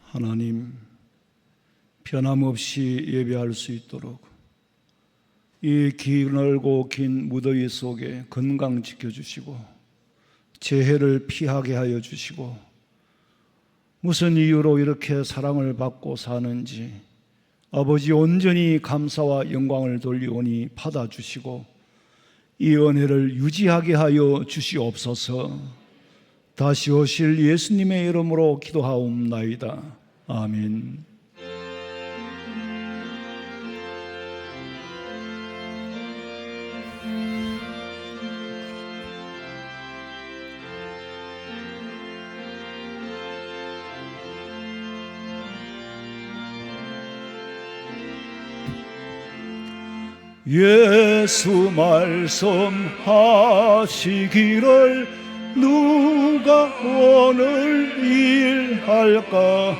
하나님, 변함없이 예배할 수 있도록 이 기늘고 긴 무더위 속에 건강 지켜주시고 재해를 피하게 하여 주시고 무슨 이유로 이렇게 사랑을 받고 사는지 아버지 온전히 감사와 영광을 돌리오니 받아주시고 이 은혜를 유지하게 하여 주시옵소서. 다시 오실 예수님의 이름으로 기도하옵나이다. 아멘. 예수 말씀하시기를 누가 오늘 일할까?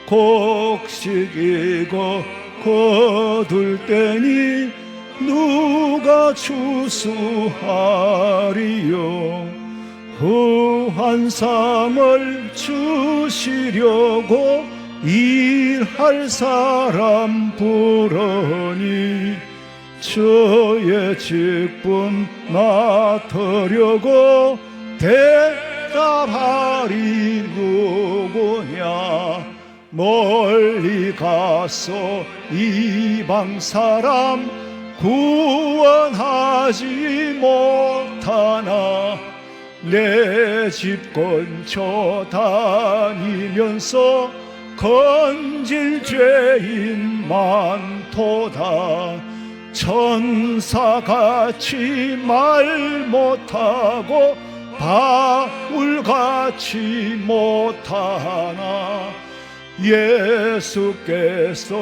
곡식이고 거둘 때니 누가 추수하리요? 후한 삶을 주시려고 일할 사람 부르니 저의 직분 맡으려고 대답하리 누구냐? 멀리 가서 이방 사람 구원하지 못하나 내 집 근처 다니면서 건질 죄인 많도다. 천사같이 말 못하고 바울같이 못하나 예수께서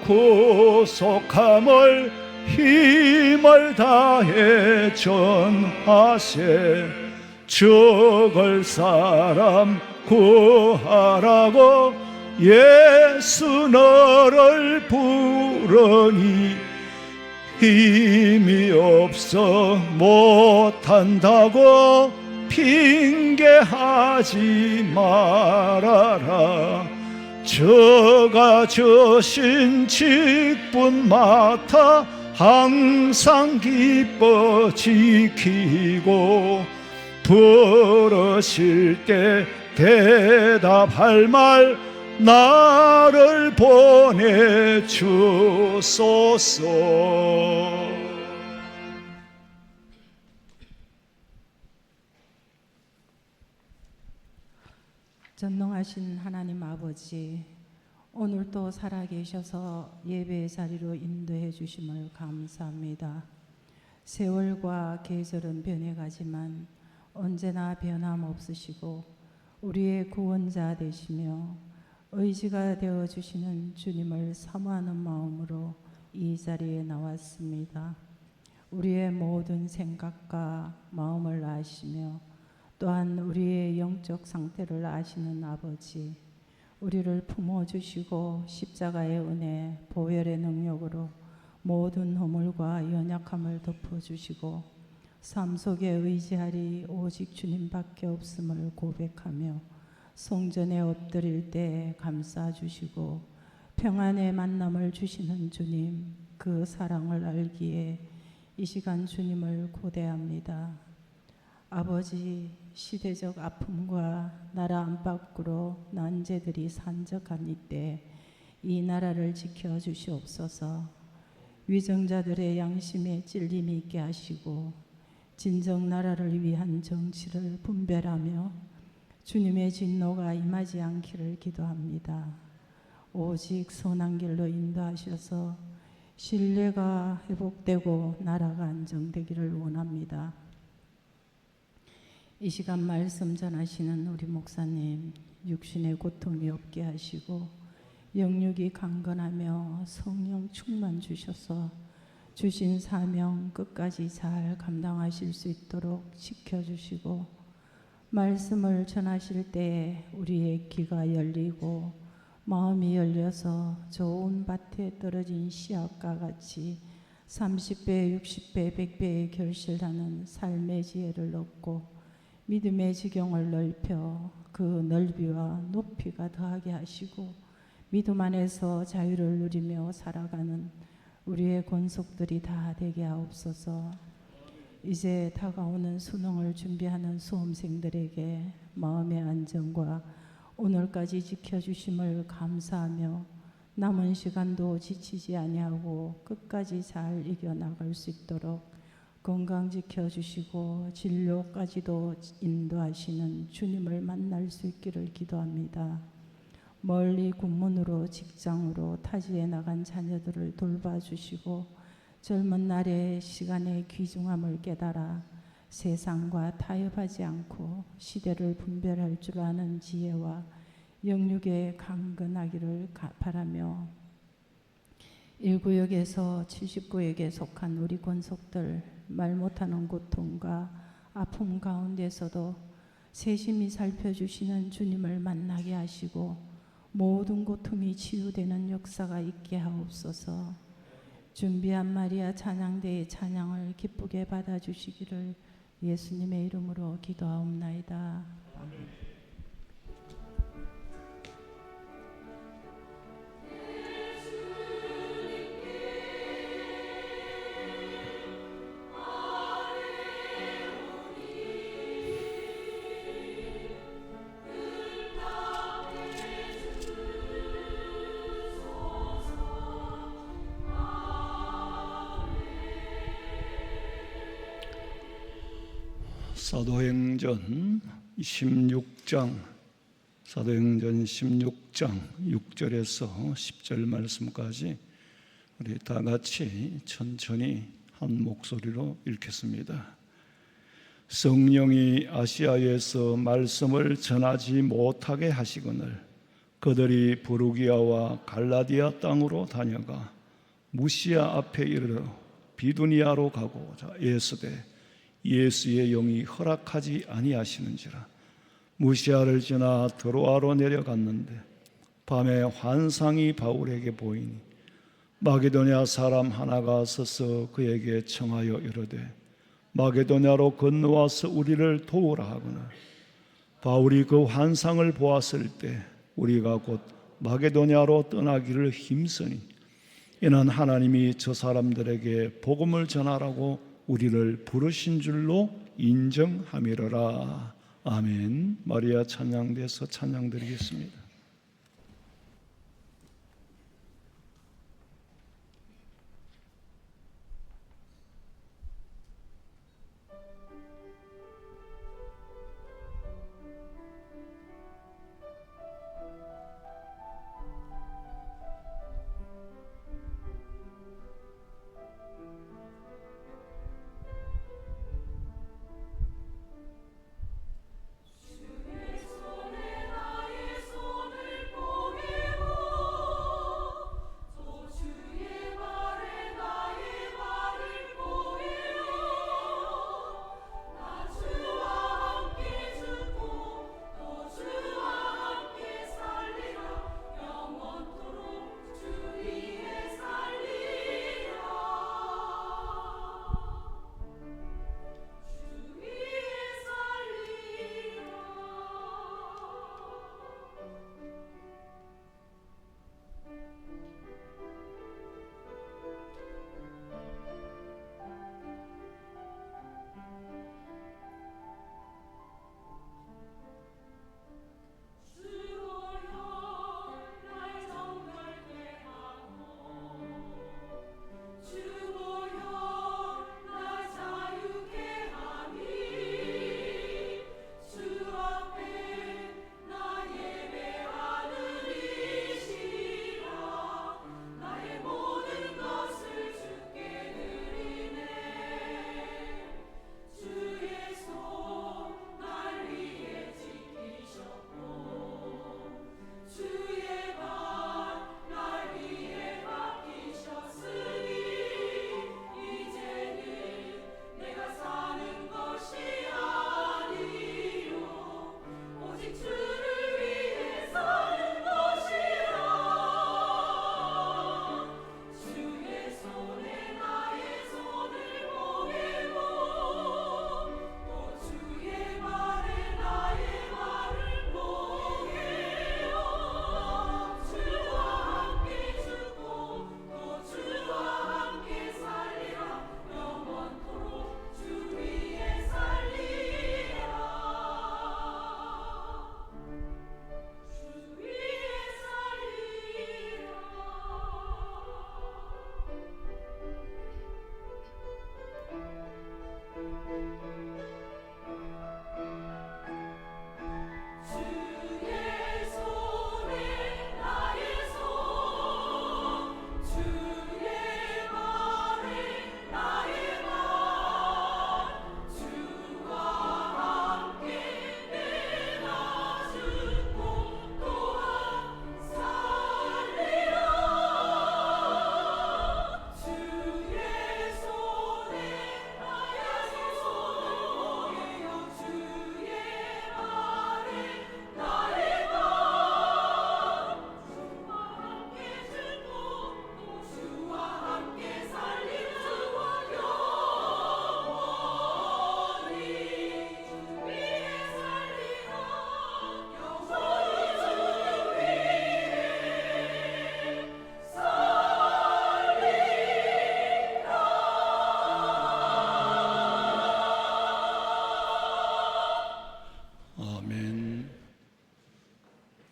구속함을 힘을 다해 전하세. 죽을 사람 구하라고 예수 너를 부르니 힘이 없어 못한다고 핑계하지 말아라. 저가 주신 직분 맡아 항상 기뻐 지키고 부르실 때 대답할 말 나를 보내주소서. 전능하신 하나님 아버지, 오늘도 살아계셔서 예배의 자리로 인도해 주심을 감사합니다. 세월과 계절은 변해가지만 언제나 변함없으시고 우리의 구원자 되시며 의지가 되어주시는 주님을 사모하는 마음으로 이 자리에 나왔습니다. 우리의 모든 생각과 마음을 아시며 또한 우리의 영적 상태를 아시는 아버지, 우리를 품어주시고 십자가의 은혜, 보혈의 능력으로 모든 허물과 연약함을 덮어주시고 삶 속에 의지하리 오직 주님밖에 없음을 고백하며 성전에 엎드릴 때 감싸주시고 평안의 만남을 주시는 주님, 그 사랑을 알기에 이 시간 주님을 고대합니다. 아버지, 시대적 아픔과 나라 안팎으로 난제들이 산적한 이때 이 나라를 지켜주시옵소서. 위정자들의 양심에 찔림이 있게 하시고 진정 나라를 위한 정치를 분별하며 주님의 진노가 임하지 않기를 기도합니다. 오직 선한 길로 인도하셔서 신뢰가 회복되고 나라가 안정되기를 원합니다. 이 시간 말씀 전하시는 우리 목사님, 육신의 고통이 없게 하시고 영육이 강건하며 성령 충만 주셔서 주신 사명 끝까지 잘 감당하실 수 있도록 지켜주시고 말씀을 전하실 때 우리의 귀가 열리고 마음이 열려서 좋은 밭에 떨어진 씨앗과 같이 30배, 60배, 100배의 결실하는 삶의 지혜를 얻고 믿음의 지경을 넓혀 그 넓이와 높이가 더하게 하시고 믿음 안에서 자유를 누리며 살아가는 우리의 권속들이 다 되게 하옵소서. 이제 다가오는 수능을 준비하는 수험생들에게 마음의 안정과 오늘까지 지켜주심을 감사하며 남은 시간도 지치지 아니하고 끝까지 잘 이겨나갈 수 있도록 건강 지켜주시고 진료까지도 인도하시는 주님을 만날 수 있기를 기도합니다. 멀리 군문으로 직장으로 타지에 나간 자녀들을 돌봐주시고 젊은 날의 시간의 귀중함을 깨달아 세상과 타협하지 않고 시대를 분별할 줄 아는 지혜와 영육에 강건하기를 바라며 1구역에서 79에게 속한 우리 권속들 말 못하는 고통과 아픔 가운데서도 세심히 살펴주시는 주님을 만나게 하시고 모든 고통이 치유되는 역사가 있게 하옵소서. 준비한 마리아 찬양대의 찬양을 기쁘게 받아주시기를 예수님의 이름으로 기도하옵나이다. 아멘. 사도행전 16장 6절에서 10절 말씀까지 우리 다 같이 천천히 한 목소리로 읽겠습니다. 성령이 아시아에서 말씀을 전하지 못하게 하시거늘 그들이 부르기아와 갈라디아 땅으로 다녀가 무시아 앞에 이르러 비두니아로 가고자 애쓰되 예수의 영이 허락하지 아니하시는지라. 무시아를 지나 드로아로 내려갔는데 밤에 환상이 바울에게 보이니 마게도냐 사람 하나가 서서 그에게 청하여 이르되 마게도냐로 건너와서 우리를 도우라 하거늘 바울이 그 환상을 보았을 때 우리가 곧 마게도냐로 떠나기를 힘쓰니 이는 하나님이 저 사람들에게 복음을 전하라고 우리를 부르신 줄로 인정함이로라. 아멘. 마리아 찬양대에서 찬양드리겠습니다. 주의 손에 나의 손 아멘.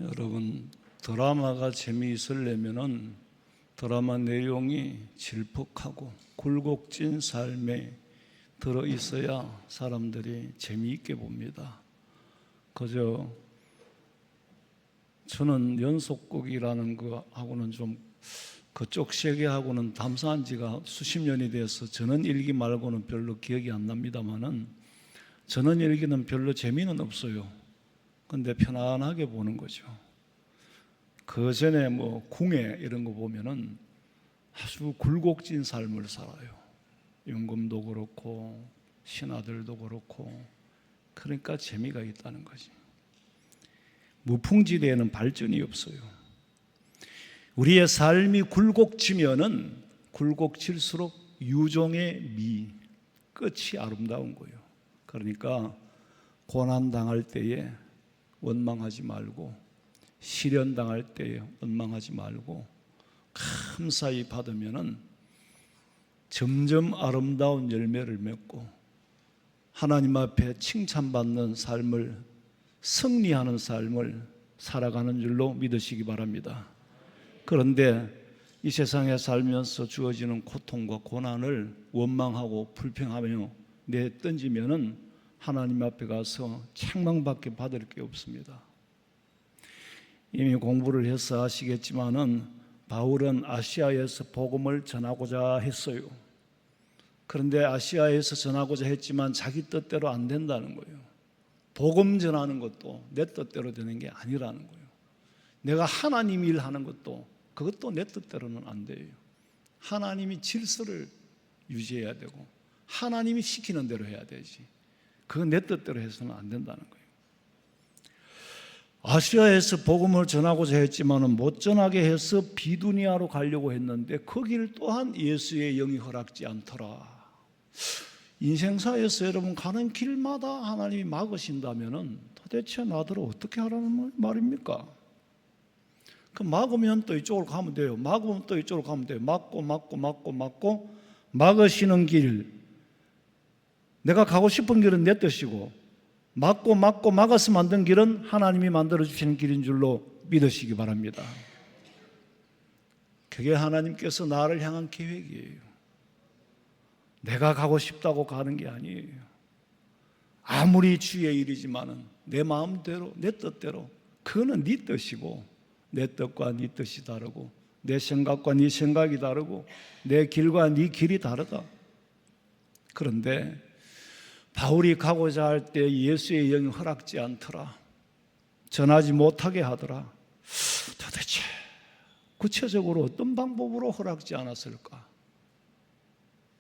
여러분, 드라마가 재미있으려면은 드라마 내용이 질퍽하고 굴곡진 삶에 들어있어야 사람들이 재미있게 봅니다. 그저 저는 연속극이라는 거하고는 좀 그쪽 세계하고는 담사한 지가 수십 년이 돼서 전원일기 말고는 별로 기억이 안 납니다만은 전원일기는 별로 재미는 없어요. 근데 편안하게 보는 거죠. 그 전에 뭐 궁예 이런 거 보면은 아주 굴곡진 삶을 살아요. 임금도 그렇고 신하들도 그렇고. 그러니까 재미가 있다는 거지. 무풍지대에는 발전이 없어요. 우리의 삶이 굴곡지면은 굴곡질수록 유종의 미, 끝이 아름다운 거예요. 그러니까 고난 당할 때에 원망하지 말고, 시련 당할 때에 원망하지 말고 감사히 받으면은 점점 아름다운 열매를 맺고 하나님 앞에 칭찬받는 삶을, 승리하는 삶을 살아가는 줄로 믿으시기 바랍니다. 그런데 이 세상에 살면서 주어지는 고통과 고난을 원망하고 불평하며 내던지면은 하나님 앞에 가서 책망밖에 받을 게 없습니다. 이미 공부를 해서 아시겠지만은 바울은 아시아에서 복음을 전하고자 했어요. 그런데 아시아에서 전하고자 했지만 자기 뜻대로 안 된다는 거예요. 복음 전하는 것도 내 뜻대로 되는 게 아니라는 거예요. 내가 하나님 일하는 것도 그것도 내 뜻대로는 안 돼요. 하나님이 질서를 유지해야 되고 하나님이 시키는 대로 해야 되지. 그건 내 뜻대로 해서는 안 된다는 거예요. 아시아에서 복음을 전하고자 했지만은 못 전하게 해서 비두니아로 가려고 했는데 거기를 또한 예수의 영이 허락지 않더라. 인생사에서 여러분 가는 길마다 하나님이 막으신다면은 도대체 나더러 어떻게 하라는 말입니까? 그 막으면 또 이쪽으로 가면 돼요. 막으면 또 이쪽으로 가면 돼요. 막고 막으시는 길, 내가 가고 싶은 길은 내 뜻이고 막고 막아서 만든 길은 하나님이 만들어주시는 길인 줄로 믿으시기 바랍니다. 그게 하나님께서 나를 향한 계획이에요. 내가 가고 싶다고 가는 게 아니에요. 아무리 주의 일이지만은 내 마음대로, 내 뜻대로, 그거는 네 뜻이고 내 뜻과 네 뜻이 다르고 내 생각과 네 생각이 다르고 내 길과 네 길이 다르다. 그런데 바울이 가고자 할 때 예수의 영이 허락지 않더라. 전하지 못하게 하더라. 도대체 구체적으로 어떤 방법으로 허락지 않았을까?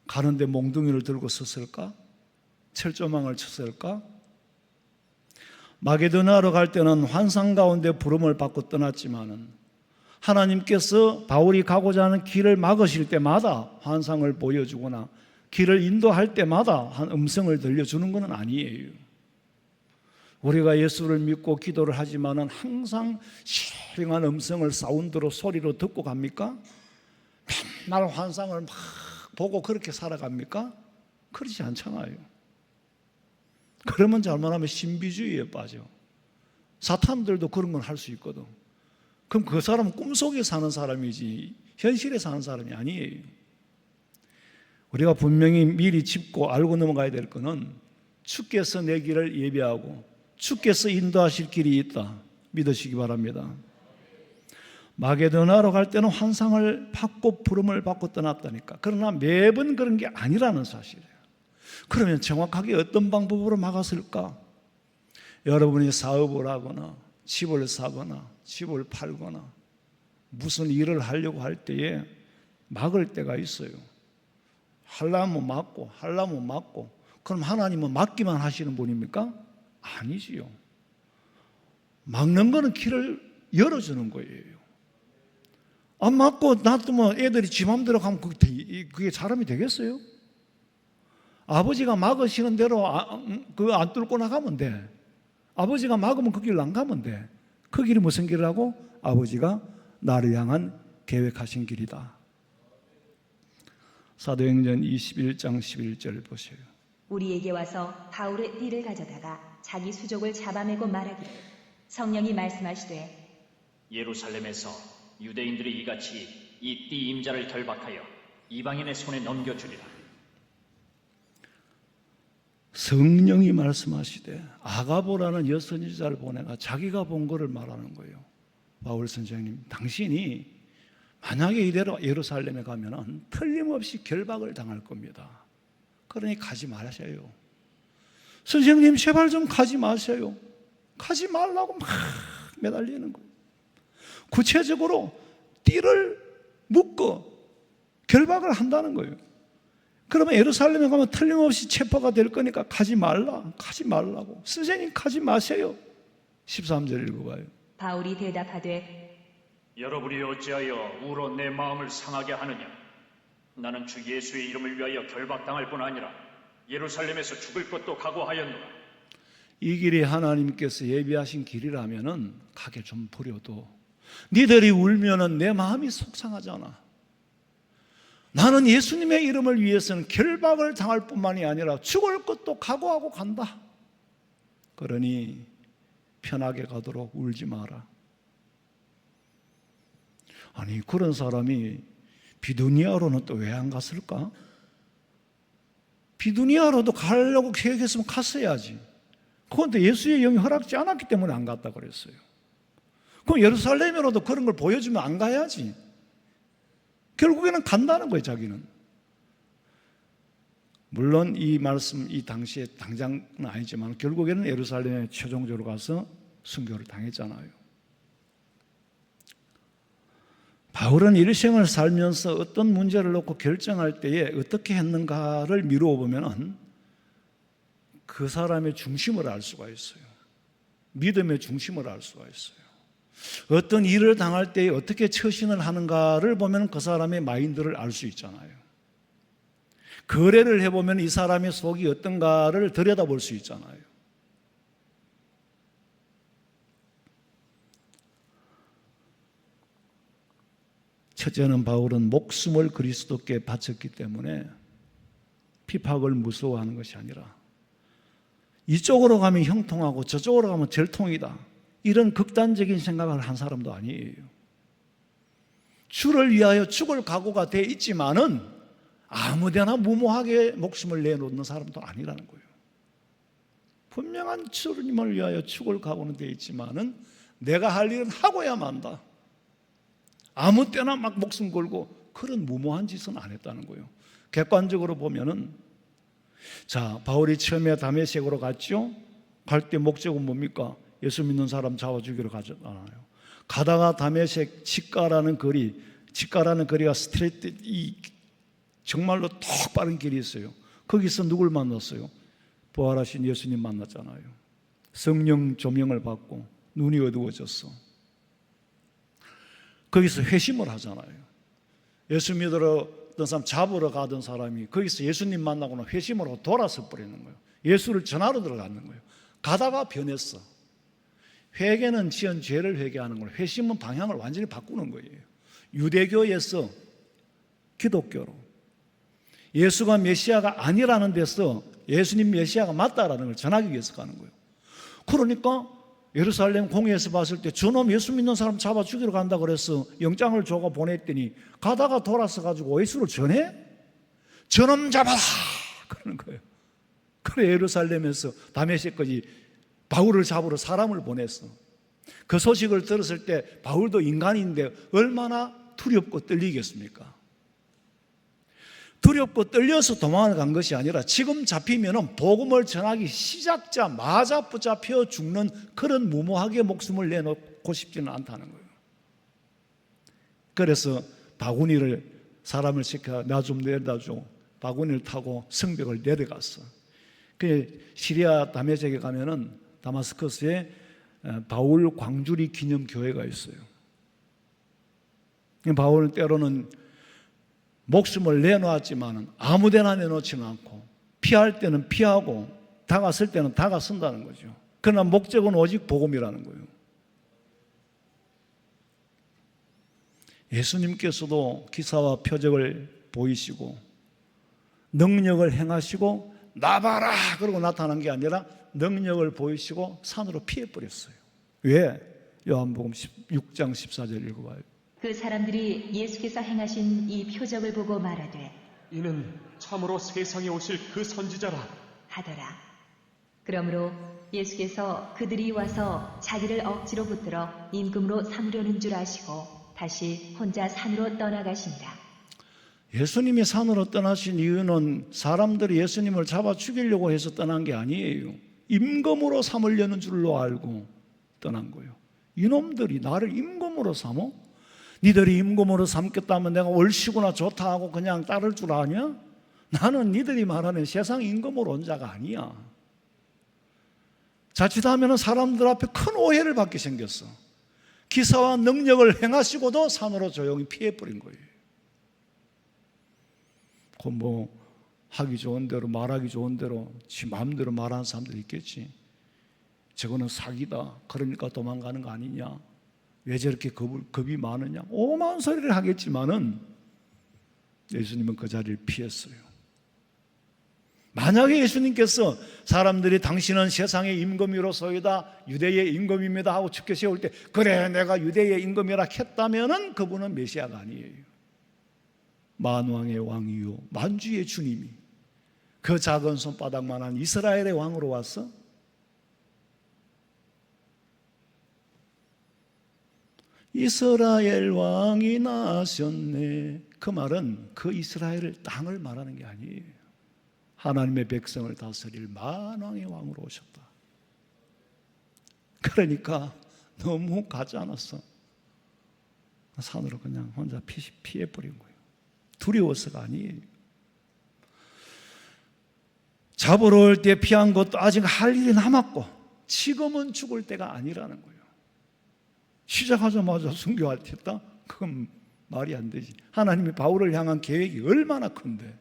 가는데 몽둥이를 들고 섰을까? 철조망을 쳤을까? 마게도나로 갈 때는 환상 가운데 부름을 받고 떠났지만은 하나님께서 바울이 가고자 하는 길을 막으실 때마다 환상을 보여주거나 길을 인도할 때마다 한 음성을 들려주는 것은 아니에요. 우리가 예수를 믿고 기도를 하지만은 항상 시ring한 음성을 사운드로 소리로 듣고 갑니까? 맨날 환상을 막 보고 그렇게 살아갑니까? 그렇지 않잖아요. 그러면 잘못하면 신비주의에 빠져. 사탄들도 그런 건 할 수 있거든. 그럼 그 사람은 꿈속에 사는 사람이지 현실에 사는 사람이 아니에요. 우리가 분명히 미리 짚고 알고 넘어가야 될 것은 주께서 내 길을 예비하고 주께서 인도하실 길이 있다. 믿으시기 바랍니다. 마게도나로 갈 때는 환상을 받고 부름을 받고 떠났다니까. 그러나 매번 그런 게 아니라는 사실이에요. 그러면 정확하게 어떤 방법으로 막았을까? 여러분이 사업을 하거나 집을 사거나 집을 팔거나 무슨 일을 하려고 할 때에 막을 때가 있어요. 하려면 막고 그럼 하나님은 막기만 하시는 분입니까? 아니지요. 막는 거는 길을 열어주는 거예요. 안 막고 놔두면 애들이 지 맘대로 가면 그게 사람이 되겠어요? 아버지가 막으시는 대로 그거 안 뚫고 나가면 돼. 아버지가 막으면 그 길로 안 가면 돼. 그 길이 무슨 길이라고? 아버지가 나를 향한 계획하신 길이다. 사도행전 21장 11절 보세요. 우리에게 와서 바울의 띠를 가져다가 자기 수족을 잡아매고 말하기를 성령이 말씀하시되 예루살렘에서 유대인들이 이같이 이 띠 임자를 결박하여 이방인의 손에 넘겨주리라. 성령이 말씀하시되 아가보라는 여선지자를 보내가 자기가 본 거를 말하는 거예요. 바울 선생님, 당신이 만약에 이대로 예루살렘에 가면은 틀림없이 결박을 당할 겁니다. 그러니 가지 마세요. 선생님, 제발 좀 가지 마세요. 가지 말라고 막 매달리는 거예요. 구체적으로 띠를 묶어 결박을 한다는 거예요. 그러면 예루살렘에 가면 틀림없이 체포가 될 거니까 가지 말라고. 선생님, 가지 마세요. 13절 읽어봐요. 바울이 대답하되 여러분이 어찌하여 울어 내 마음을 상하게 하느냐? 나는 주 예수의 이름을 위하여 결박당할 뿐 아니라 예루살렘에서 죽을 것도 각오하였노라. 이 길이 하나님께서 예비하신 길이라면은 가게 좀 버려도 니들이 울면은 내 마음이 속상하잖아. 나는 예수님의 이름을 위해서는 결박을 당할 뿐만이 아니라 죽을 것도 각오하고 간다. 그러니 편하게 가도록 울지 마라. 아니, 그런 사람이 비두니아로는 또 왜 안 갔을까? 비두니아로도 가려고 계획했으면 갔어야지. 그런데 예수의 영이 허락지 않았기 때문에 안 갔다 그랬어요. 그럼 예루살렘으로도 그런 걸 보여주면 안 가야지. 결국에는 간다는 거예요, 자기는. 물론 이 말씀, 이 당시에 당장은 아니지만 결국에는 예루살렘에 최종적으로 가서 순교를 당했잖아요. 바울은 일생을 살면서 어떤 문제를 놓고 결정할 때에 어떻게 했는가를 미루어 보면 그 사람의 중심을 알 수가 있어요. 믿음의 중심을 알 수가 있어요. 어떤 일을 당할 때에 어떻게 처신을 하는가를 보면 그 사람의 마인드를 알 수 있잖아요. 거래를 해보면 이 사람의 속이 어떤가를 들여다볼 수 있잖아요. 첫째는 바울은 목숨을 그리스도께 바쳤기 때문에 핍박을 무서워하는 것이 아니라 이쪽으로 가면 형통하고 저쪽으로 가면 절통이다, 이런 극단적인 생각을 한 사람도 아니에요. 주를 위하여 죽을 각오가 돼 있지만은 아무데나 무모하게 목숨을 내놓는 사람도 아니라는 거예요. 분명한 주님을 위하여 죽을 각오는 돼 있지만은 내가 할 일은 하고야 만다. 아무 때나 막 목숨 걸고 그런 무모한 짓은 안 했다는 거예요. 객관적으로 보면은, 자, 바울이 처음에 다메섹으로 갔죠. 갈 때 목적은 뭡니까? 예수 믿는 사람 잡아 죽이러 가잖아요. 가다가 다메섹 직가라는 거리가 스트레이트, 정말로 톡 빠른 길이 있어요. 거기서 누굴 만났어요? 부활하신 예수님 만났잖아요. 성령 조명을 받고 눈이 어두워졌어. 거기서 회심을 하잖아요. 예수 믿으러 어떤 사람 잡으러 가던 사람이 거기서 예수님 만나고는 회심을 하고 돌아서 버리는 거예요. 예수를 전하러 들어가는 거예요. 가다가 변했어. 회개는 지은 죄를 회개하는 거예요. 회심은 방향을 완전히 바꾸는 거예요. 유대교에서 기독교로, 예수가 메시아가 아니라는 데서 예수님 메시아가 맞다라는 걸 전하기 위해서 가는 거예요. 그러니까 예루살렘 공회에서 봤을 때 저놈 예수 믿는 사람 잡아 죽이러 간다 그래서 영장을 줘가 보냈더니 가다가 돌아서 가지고 예수를 전해? 저놈 잡아라! 그러는 거예요. 그래 예루살렘에서 다메섹까지 바울을 잡으러 사람을 보냈어. 그 소식을 들었을 때 바울도 인간인데 얼마나 두렵고 떨리겠습니까? 두렵고 떨려서 도망을 간 것이 아니라 지금 잡히면 복음을 전하기 시작자마자 붙잡혀 죽는 그런 무모하게 목숨을 내놓고 싶지는 않다는 거예요. 그래서 바구니를, 사람을 시켜 나 좀 내려다 줘. 바구니를 타고 성벽을 내려갔어. 그 시리아 다메섹에 가면은 다마스커스에 바울 광주리 기념 교회가 있어요. 바울은 때로는 목숨을 내놓았지만 아무데나 내놓지는 않고 피할 때는 피하고 다가설 때는 다가선다는 거죠. 그러나 목적은 오직 복음이라는 거예요. 예수님께서도 기사와 표적을 보이시고 능력을 행하시고 나 봐라 그러고 나타난 게 아니라 능력을 보이시고 산으로 피해버렸어요. 왜? 요한복음 6장 14절 읽어봐요. 그 사람들이 예수께서 행하신 이 표적을 보고 말하되 이는 참으로 세상에 오실 그 선지자라 하더라. 그러므로 예수께서 그들이 와서 자기를 억지로 붙들어 임금으로 삼으려는 줄 아시고 다시 혼자 산으로 떠나가신다. 예수님이 산으로 떠나신 이유는 사람들이 예수님을 잡아 죽이려고 해서 떠난 게 아니에요. 임금으로 삼으려는 줄로 알고 떠난 거예요. 이놈들이 나를 임금으로 삼어? 니들이 임금으로 삼겠다면 내가 옳시구나 좋다 하고 그냥 따를 줄 아냐? 나는 니들이 말하는 세상 임금으로 온 자가 아니야. 자칫하면 사람들 앞에 큰 오해를 받게 생겼어. 기사와 능력을 행하시고도 산으로 조용히 피해버린 거예요. 그 뭐 하기 좋은 대로 말하기 좋은 대로 지 마음대로 말하는 사람들이 있겠지. 저거는 사기다. 그러니까 도망가는 거 아니냐. 왜 저렇게 겁이 많으냐. 오만 소리를 하겠지만은 예수님은 그 자리를 피했어요. 만약에 예수님께서 사람들이 당신은 세상의 임금이로소이다 유대의 임금입니다 하고 죽게 세울 때 그래 내가 유대의 임금이라 했다면은 그분은 메시아가 아니에요. 만왕의 왕이요 만주의 주님이 그 작은 손바닥만한 이스라엘의 왕으로 왔어? 이스라엘 왕이 나셨네. 그 말은 그 이스라엘 땅을 말하는 게 아니에요. 하나님의 백성을 다스릴 만왕의 왕으로 오셨다. 그러니까 너무 가지 않았어. 산으로 그냥 혼자 피해버린 거예요. 두려워서가 아니에요. 잡으러 올 때 피한 것도 아직 할 일이 남았고 지금은 죽을 때가 아니라는 거예요. 시작하자마자 순교할 테다? 그건 말이 안 되지. 하나님이 바울을 향한 계획이 얼마나 큰데.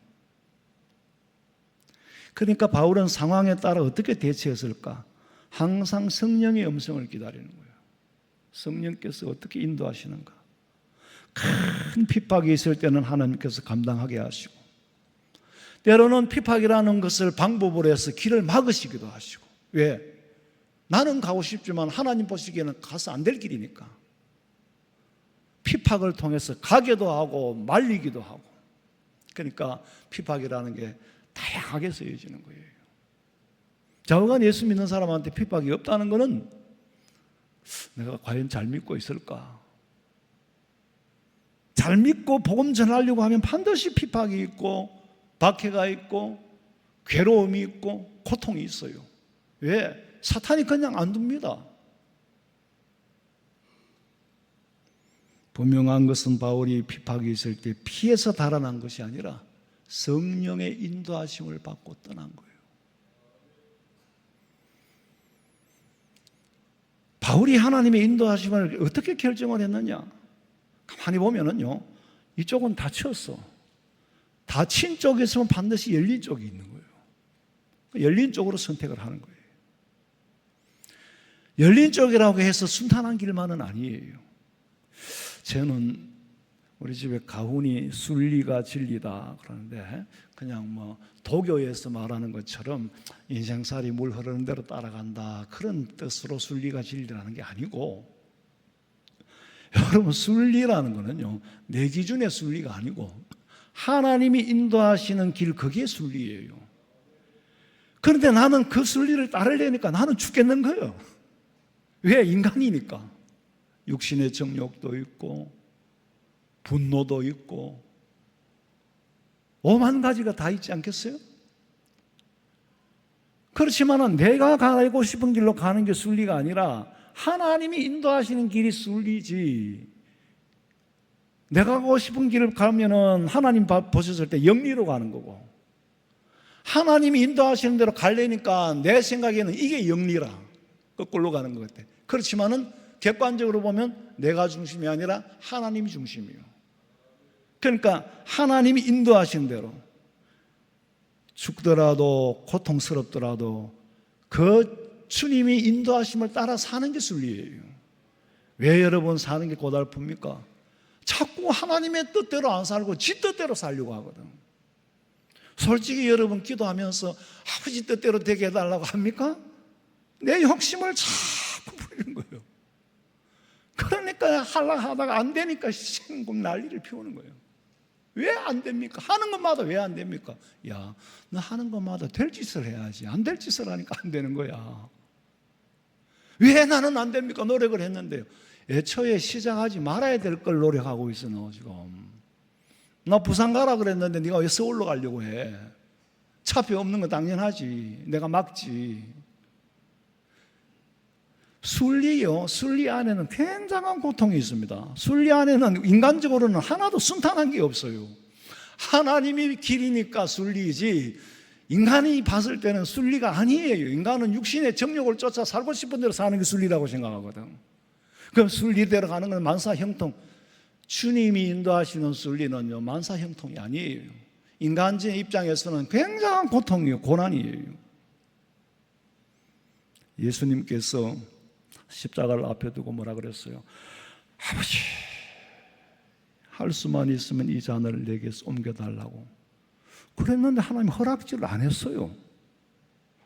그러니까 바울은 상황에 따라 어떻게 대처했을까? 항상 성령의 음성을 기다리는 거예요. 성령께서 어떻게 인도하시는가? 큰 핍박이 있을 때는 하나님께서 감당하게 하시고 때로는 핍박이라는 것을 방법으로 해서 길을 막으시기도 하시고. 왜? 나는 가고 싶지만 하나님 보시기에는 가서 안 될 길이니까 핍박을 통해서 가게도 하고 말리기도 하고. 그러니까 핍박이라는 게 다양하게 쓰여지는 거예요. 좌우간 예수 믿는 사람한테 핍박이 없다는 것은 내가 과연 잘 믿고 있을까? 잘 믿고 복음 전하려고 하면 반드시 핍박이 있고 박해가 있고 괴로움이 있고 고통이 있어요. 왜? 사탄이 그냥 안 둡니다. 분명한 것은 바울이 핍박이 있을 때 피해서 달아난 것이 아니라 성령의 인도하심을 받고 떠난 거예요. 바울이 하나님의 인도하심을 어떻게 결정을 했느냐? 가만히 보면은요, 이쪽은 닫혔어. 닫힌 쪽에 있으면 반드시 열린 쪽이 있는 거예요. 열린 쪽으로 선택을 하는 거예요. 열린 쪽이라고 해서 순탄한 길만은 아니에요. 저는 우리 집에 가훈이 순리가 진리다 그러는데 그냥 뭐 도교에서 말하는 것처럼 인생살이 물 흐르는 대로 따라간다 그런 뜻으로 순리가 진리라는 게 아니고, 여러분 순리라는 거는요 내 기준의 순리가 아니고 하나님이 인도하시는 길, 그게 순리예요. 그런데 나는 그 순리를 따르려니까 나는 죽겠는 거예요. 왜? 인간이니까. 육신의 정욕도 있고 분노도 있고 오만 가지가 다 있지 않겠어요? 그렇지만 내가 가고 싶은 길로 가는 게 순리가 아니라 하나님이 인도하시는 길이 순리지. 내가 가고 싶은 길을 가면은 하나님 보셨을 때 영리로 가는 거고, 하나님이 인도하시는 대로 가려니까 내 생각에는 이게 영리라 거꾸로 가는 것 같아. 그렇지만은 객관적으로 보면 내가 중심이 아니라 하나님이 중심이에요. 그러니까 하나님이 인도하신 대로 죽더라도 고통스럽더라도 그 주님이 인도하심을 따라 사는 게 순리예요. 왜 여러분 사는 게 고달픕니까? 자꾸 하나님의 뜻대로 안 살고 지 뜻대로 살려고 하거든. 솔직히 여러분 기도하면서 아버지 뜻대로 되게 해달라고 합니까? 내 욕심을 자꾸 부리는 거예요. 그러니까 하다가 안 되니까 신금 난리를 피우는 거예요. 왜 안 됩니까? 하는 것마다 왜 안 됩니까? 야, 너 하는 것마다 될 짓을 해야지. 안 될 짓을 하니까 안 되는 거야. 왜 나는 안 됩니까? 노력을 했는데요. 애초에 시작하지 말아야 될 걸 노력하고 있어, 너 지금. 나 부산 가라 그랬는데 네가 왜 서울로 가려고 해? 차표 없는 거 당연하지. 내가 막지. 순리요. 순리 안에는 굉장한 고통이 있습니다. 순리 안에는 인간적으로는 하나도 순탄한 게 없어요. 하나님이 길이니까 순리이지 인간이 봤을 때는 순리가 아니에요. 인간은 육신의 정욕을 쫓아 살고 싶은 대로 사는 게 순리라고 생각하거든. 그럼 순리대로 가는 건 만사형통. 주님이 인도하시는 순리는요, 만사형통이 아니에요. 인간의 입장에서는 굉장한 고통이에요. 고난이에요. 예수님께서 십자가를 앞에 두고 뭐라 그랬어요? 아버지, 할 수만 있으면 이 잔을 내게서 옮겨달라고 그랬는데 하나님 허락지를 안 했어요.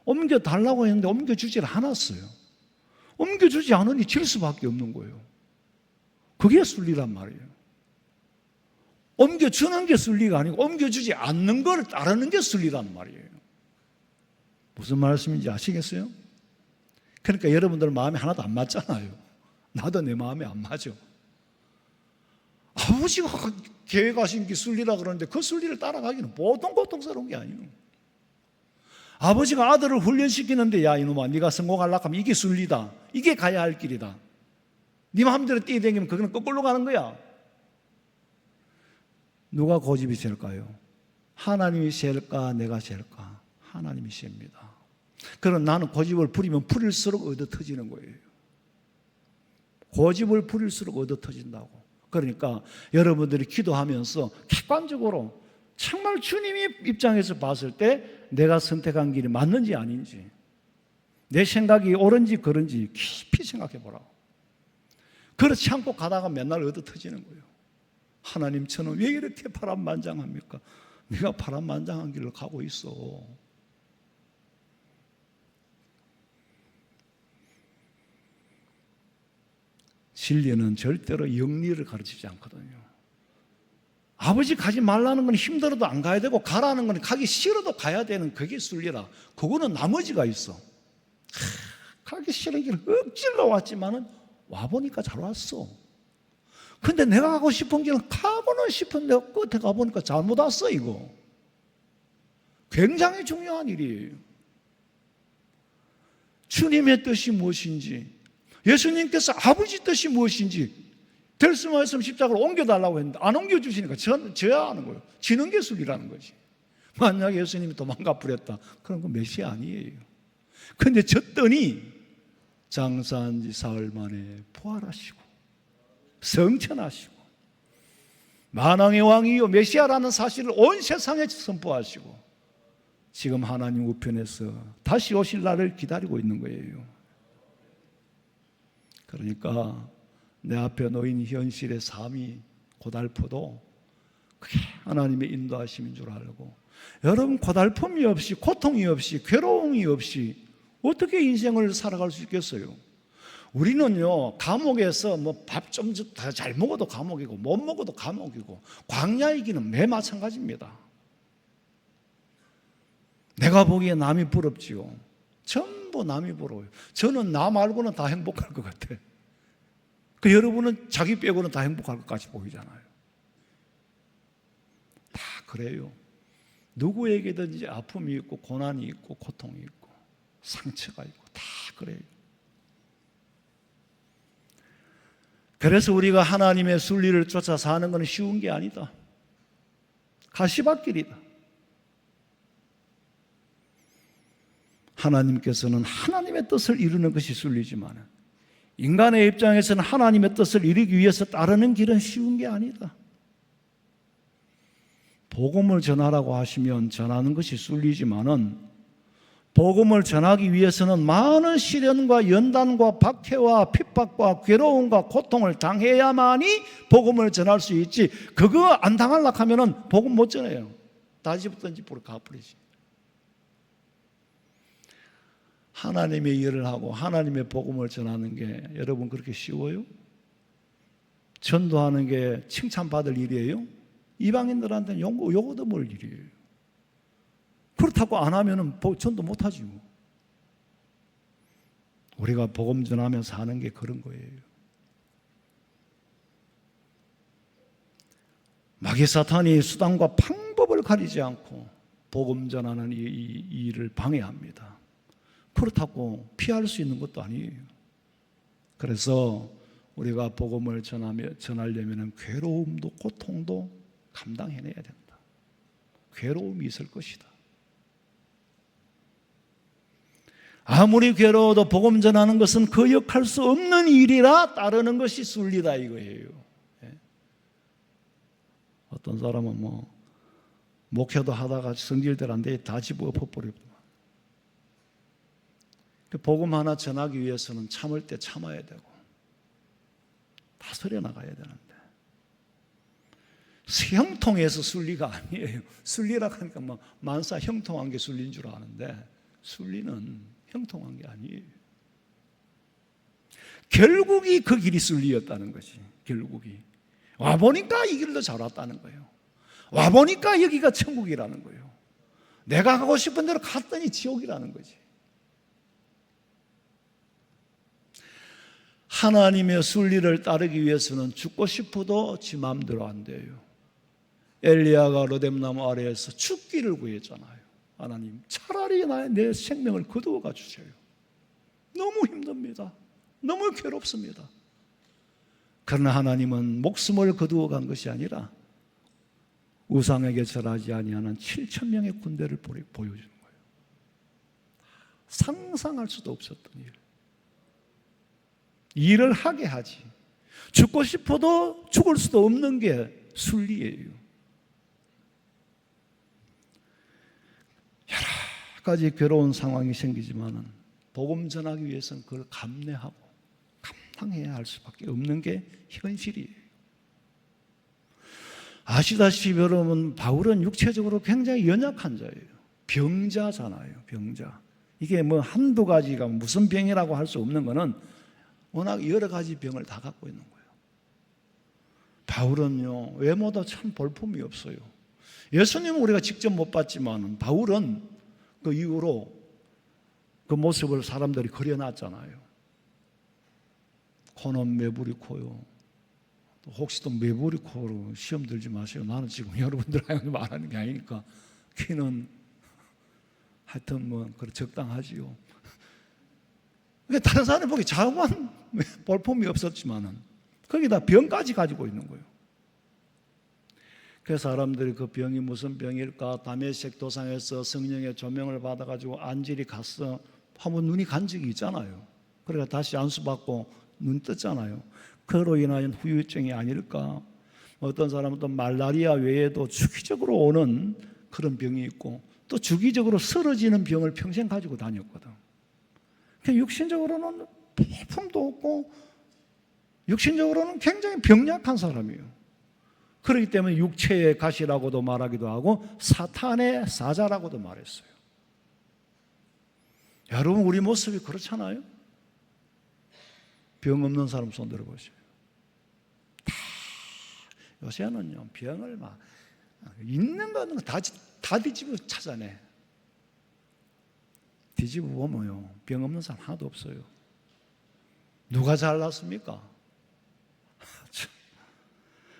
옮겨달라고 했는데 옮겨주질 않았어요. 옮겨주지 않으니 질 수밖에 없는 거예요. 그게 순리란 말이에요. 옮겨주는 게 순리가 아니고 옮겨주지 않는 걸 따르는 게 순리란 말이에요. 무슨 말씀인지 아시겠어요? 그러니까 여러분들 마음이 하나도 안 맞잖아요. 나도 내 마음에 안 맞아. 아버지가 계획하신 게 순리라 그러는데 그 순리를 따라가기는 보통 고통스러운 게 아니에요. 아버지가 아들을 훈련시키는데 야 이놈아 네가 성공하려고 하면 이게 순리다. 이게 가야 할 길이다. 네 마음대로 뛰어다니면 그거는 거꾸로 가는 거야. 누가 고집이 셀까요? 하나님이 셀까 내가 셀까? 하나님이 셉니다. 그럼 나는 고집을 부리면 부릴수록 얻어 터지는 거예요. 고집을 부릴수록 얻어 터진다고. 그러니까 여러분들이 기도하면서 객관적으로 정말 주님이 입장에서 봤을 때 내가 선택한 길이 맞는지 아닌지, 내 생각이 옳은지 그른지 깊이 생각해 보라고. 그렇지 않고 가다가 맨날 얻어 터지는 거예요. 하나님 저는 왜 이렇게 파란만장합니까? 내가 파란만장한 길을 가고 있어. 진리는 절대로 영리를 가르치지 않거든요. 아버지 가지 말라는 건 힘들어도 안 가야 되고 가라는 건 가기 싫어도 가야 되는 그게 순리라. 그거는 나머지가 있어. 가기 싫은 길 억지로 왔지만은 와보니까 잘 왔어. 근데 내가 가고 싶은 길은 가고는 싶은데 끝에 가보니까 잘못 왔어. 이거 굉장히 중요한 일이에요. 주님의 뜻이 무엇인지, 예수님께서 아버지 뜻이 무엇인지 될 수만 있으면 십자가를 옮겨달라고 했는데 안 옮겨주시니까 저야 하는 거예요. 지는 게 순리라는 거지. 만약 예수님이 도망가 버렸다 그런 건 메시아 아니에요. 근데 졌더니 장사한 지 사흘 만에 부활하시고 성천하시고 만왕의 왕이요 메시아라는 사실을 온 세상에 선포하시고 지금 하나님 우편에서 다시 오실 날을 기다리고 있는 거예요. 그러니까 내 앞에 놓인 현실의 삶이 고달퍼도 그게 하나님의 인도하심인 줄 알고, 여러분 고달픔이 없이 고통이 없이 괴로움이 없이 어떻게 인생을 살아갈 수 있겠어요? 우리는요 감옥에서 뭐 밥 좀 잘 먹어도 감옥이고 못 먹어도 감옥이고 광야의 길은 매 마찬가지입니다. 내가 보기에 남이 부럽지요. 전부 남이 부러워요. 저는 나 말고는 다 행복할 것 같아. 그 여러분은 자기 빼고는 다 행복할 것 같이 보이잖아요. 다 그래요. 누구에게든지 아픔이 있고 고난이 있고 고통이 있고 상처가 있고 다 그래요. 그래서 우리가 하나님의 순리를 쫓아 사는 건 쉬운 게 아니다. 가시밭길이다. 하나님께서는 하나님의 뜻을 이루는 것이 순리지만 인간의 입장에서는 하나님의 뜻을 이루기 위해서 따르는 길은 쉬운 게 아니다. 복음을 전하라고 하시면 전하는 것이 순리지만은 복음을 전하기 위해서는 많은 시련과 연단과 박해와 핍박과 괴로움과 고통을 당해야만이 복음을 전할 수 있지, 그거 안 당하려고 하면은 복음 못 전해요. 다 집었던지 가버리지. 하나님의 일을 하고 하나님의 복음을 전하는 게 여러분 그렇게 쉬워요? 전도하는 게 칭찬받을 일이에요? 이방인들한테는 요거도 뭘 일이에요. 그렇다고 안 하면은 전도 못 하지 뭐. 우리가 복음 전하면서 하는 게 그런 거예요. 마귀 사탄이 수단과 방법을 가리지 않고 복음 전하는 이 일을 방해합니다. 그렇다고 피할 수 있는 것도 아니에요. 그래서 우리가 복음을 전하려면 괴로움도 고통도 감당해내야 된다. 괴로움이 있을 것이다. 아무리 괴로워도 복음 전하는 것은 거역할 수 없는 일이라 따르는 것이 순리다 이거예요. 어떤 사람은 목회도 하다가 성질대로 안 돼 다 집어 엎어버리고 복음 하나 전하기 위해서는 참을 때 참아야 되고 다 서려 나가야 되는데 형통해서 순리가 아니에요. 순리라 하니까 만사 형통한 게 순리인 줄 아는데 순리는 형통한 게 아니에요. 결국이 그 길이 순리였다는 것이 결국이 와보니까 이 길로 잘 왔다는 거예요. 와보니까 여기가 천국이라는 거예요. 내가 가고 싶은 대로 갔더니 지옥이라는 거지. 하나님의 순리를 따르기 위해서는 죽고 싶어도 지 마음대로 안 돼요. 엘리야가 로뎀나무 아래에서 죽기를 구했잖아요. 하나님 차라리 내 생명을 거두어가 주세요. 너무 힘듭니다. 너무 괴롭습니다. 그러나 하나님은 목숨을 거두어 간 것이 아니라 우상에게 절하지 아니하는 7,000명의 군대를 보여주는 거예요. 상상할 수도 없었던 일. 일을 하게 하지. 죽고 싶어도 죽을 수도 없는 게 순리예요. 여러 가지 괴로운 상황이 생기지만은 복음 전하기 위해서는 그걸 감내하고 감당해야 할 수밖에 없는 게 현실이에요. 아시다시피 여러분 바울은 육체적으로 굉장히 연약한 자예요. 병자잖아요. 병자. 이게 한두 가지가 무슨 병이라고 할 수 없는 거는 워낙 여러 가지 병을 다 갖고 있는 거예요. 바울은요 외모도 참 볼품이 없어요. 예수님은 우리가 직접 못 봤지만 바울은 그 이후로 그 모습을 사람들이 그려놨잖아요. 코는 메부리 코요. 혹시 또 메부리 코로 시험 들지 마세요. 나는 지금 여러분들하고 말하는 게 아니니까. 키는 하여튼 적당하지요. 다른 사람이 보기 자고한 볼품이 없었지만은 거기다 병까지 가지고 있는 거예요. 그래서 사람들이 그 병이 무슨 병일까? 다메섹 도상에서 성령의 조명을 받아가지고 안질이 갔어. 한번 눈이 간 적이 있잖아요. 그러니까 다시 안수받고 눈 떴잖아요. 그로 인한 후유증이 아닐까? 어떤 사람은 또 말라리아 외에도 주기적으로 오는 그런 병이 있고 또 주기적으로 쓰러지는 병을 평생 가지고 다녔거든. 육신적으로는 볼품도 없고 육신적으로는 굉장히 병약한 사람이에요. 그렇기 때문에 육체의 가시라고도 말하기도 하고 사탄의 사자라고도 말했어요. 여러분 우리 모습이 그렇잖아요. 병 없는 사람 손 들어보세요. 요새는요 병을 있는 거 없는 거 다 뒤집어 찾아내. 뒤집어 보면요 병 없는 사람 하나도 없어요. 누가 잘났습니까?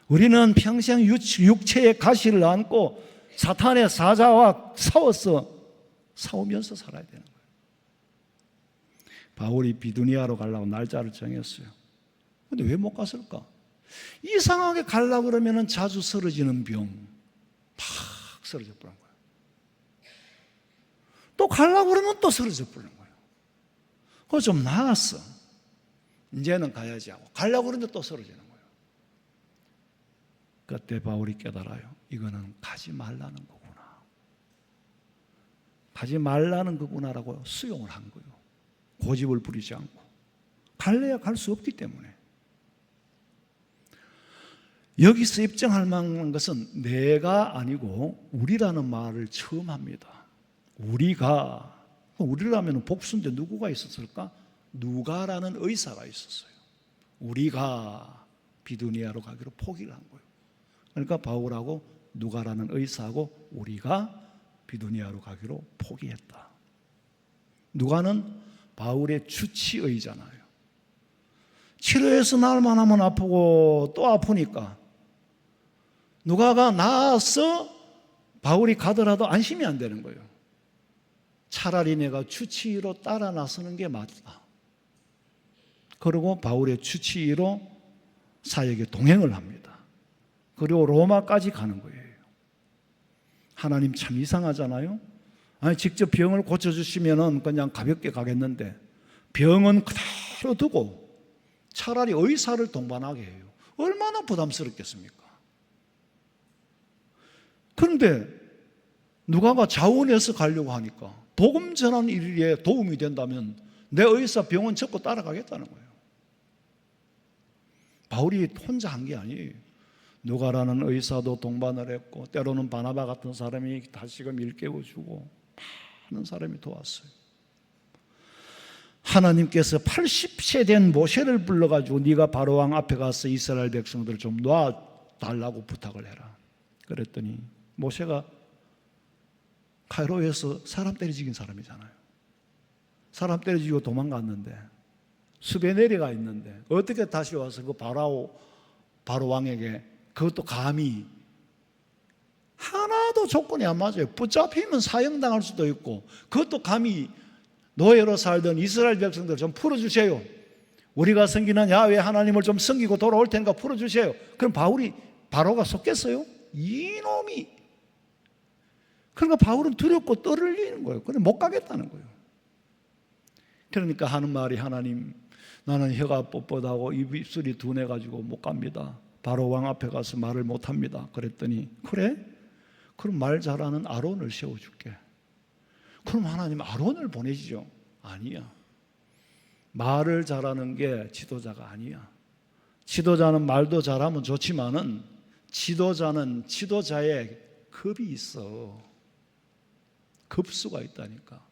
우리는 평생 육체의 가시를 안고 사탄의 사자와 싸우면서 살아야 되는 거예요. 바울이 비두니아로 가려고 날짜를 정했어요. 근데 왜 못 갔을까? 이상하게 가려고 그러면 자주 쓰러지는 병, 팍 쓰러져 버린 거예요. 또 가려고 그러면 또 쓰러져 버린 거예요. 그거 좀 나았어. 이제는 가야지 하고 가려고 그러는데 또 쓰러지는 거예요. 그때 바울이 깨달아요. 이거는 가지 말라는 거구나. 가지 말라는 거구나라고 수용을 한 거예요. 고집을 부리지 않고. 갈래야 갈 수 없기 때문에. 여기서 입증할 만한 것은 내가 아니고 우리라는 말을 처음 합니다. 우리가 우리라면 복수인데 누구가 있었을까? 누가라는 의사가 있었어요. 우리가 비두니아로 가기로 포기를 한 거예요. 그러니까 바울하고 누가라는 의사하고 우리가 비두니아로 가기로 포기했다. 누가는 바울의 주치의잖아요. 치료해서 나을만 하면 아프고 또 아프니까 누가가 나아서 바울이 가더라도 안심이 안 되는 거예요. 차라리 내가 주치의로 따라 나서는 게 맞다. 그리고 바울의 주치의로 사역에 동행을 합니다. 그리고 로마까지 가는 거예요. 하나님 참 이상하잖아요. 아니, 직접 병을 고쳐주시면 그냥 가볍게 가겠는데 병은 그대로 두고 차라리 의사를 동반하게 해요. 얼마나 부담스럽겠습니까? 그런데 누가가 자원해서 가려고 하니까 복음 전하는 일에 도움이 된다면 내 의사 병원 접고 따라가겠다는 거예요. 바울이 혼자 한 게 아니에요. 누가라는 의사도 동반을 했고 때로는 바나바 같은 사람이 다시금 일깨워주고 많은 사람이 도왔어요. 하나님께서 80세 된 모세를 불러가지고 네가 바로왕 앞에 가서 이스라엘 백성들을 좀 놔달라고 부탁을 해라. 그랬더니 모세가 카이로에서 사람 때려 죽인 사람이잖아요. 사람 때려 죽이고 도망갔는데 숲에 내려가 있는데 어떻게 다시 와서 그 바로왕에게 그것도 감히 하나도 조건이 안 맞아요. 붙잡히면 사형당할 수도 있고 그것도 감히 노예로 살던 이스라엘 백성들 좀 풀어주세요. 우리가 섬기는 야훼 하나님을 좀 섬기고 돌아올 테니까 풀어주세요. 그럼 바로가 속겠어요? 이놈이. 그러니까 바울은 두렵고 떨리는 거예요. 그래 못 가겠다는 거예요. 그러니까 하는 말이 하나님 나는 혀가 뻣뻣하고 입술이 둔해가지고 못 갑니다. 바로 왕 앞에 가서 말을 못합니다. 그랬더니 그래? 그럼 말 잘하는 아론을 세워줄게. 그럼 하나님 아론을 보내시죠? 아니야. 말을 잘하는 게 지도자가 아니야. 지도자는 말도 잘하면 좋지만은 지도자는 지도자의 급이 있어. 급수가 있다니까.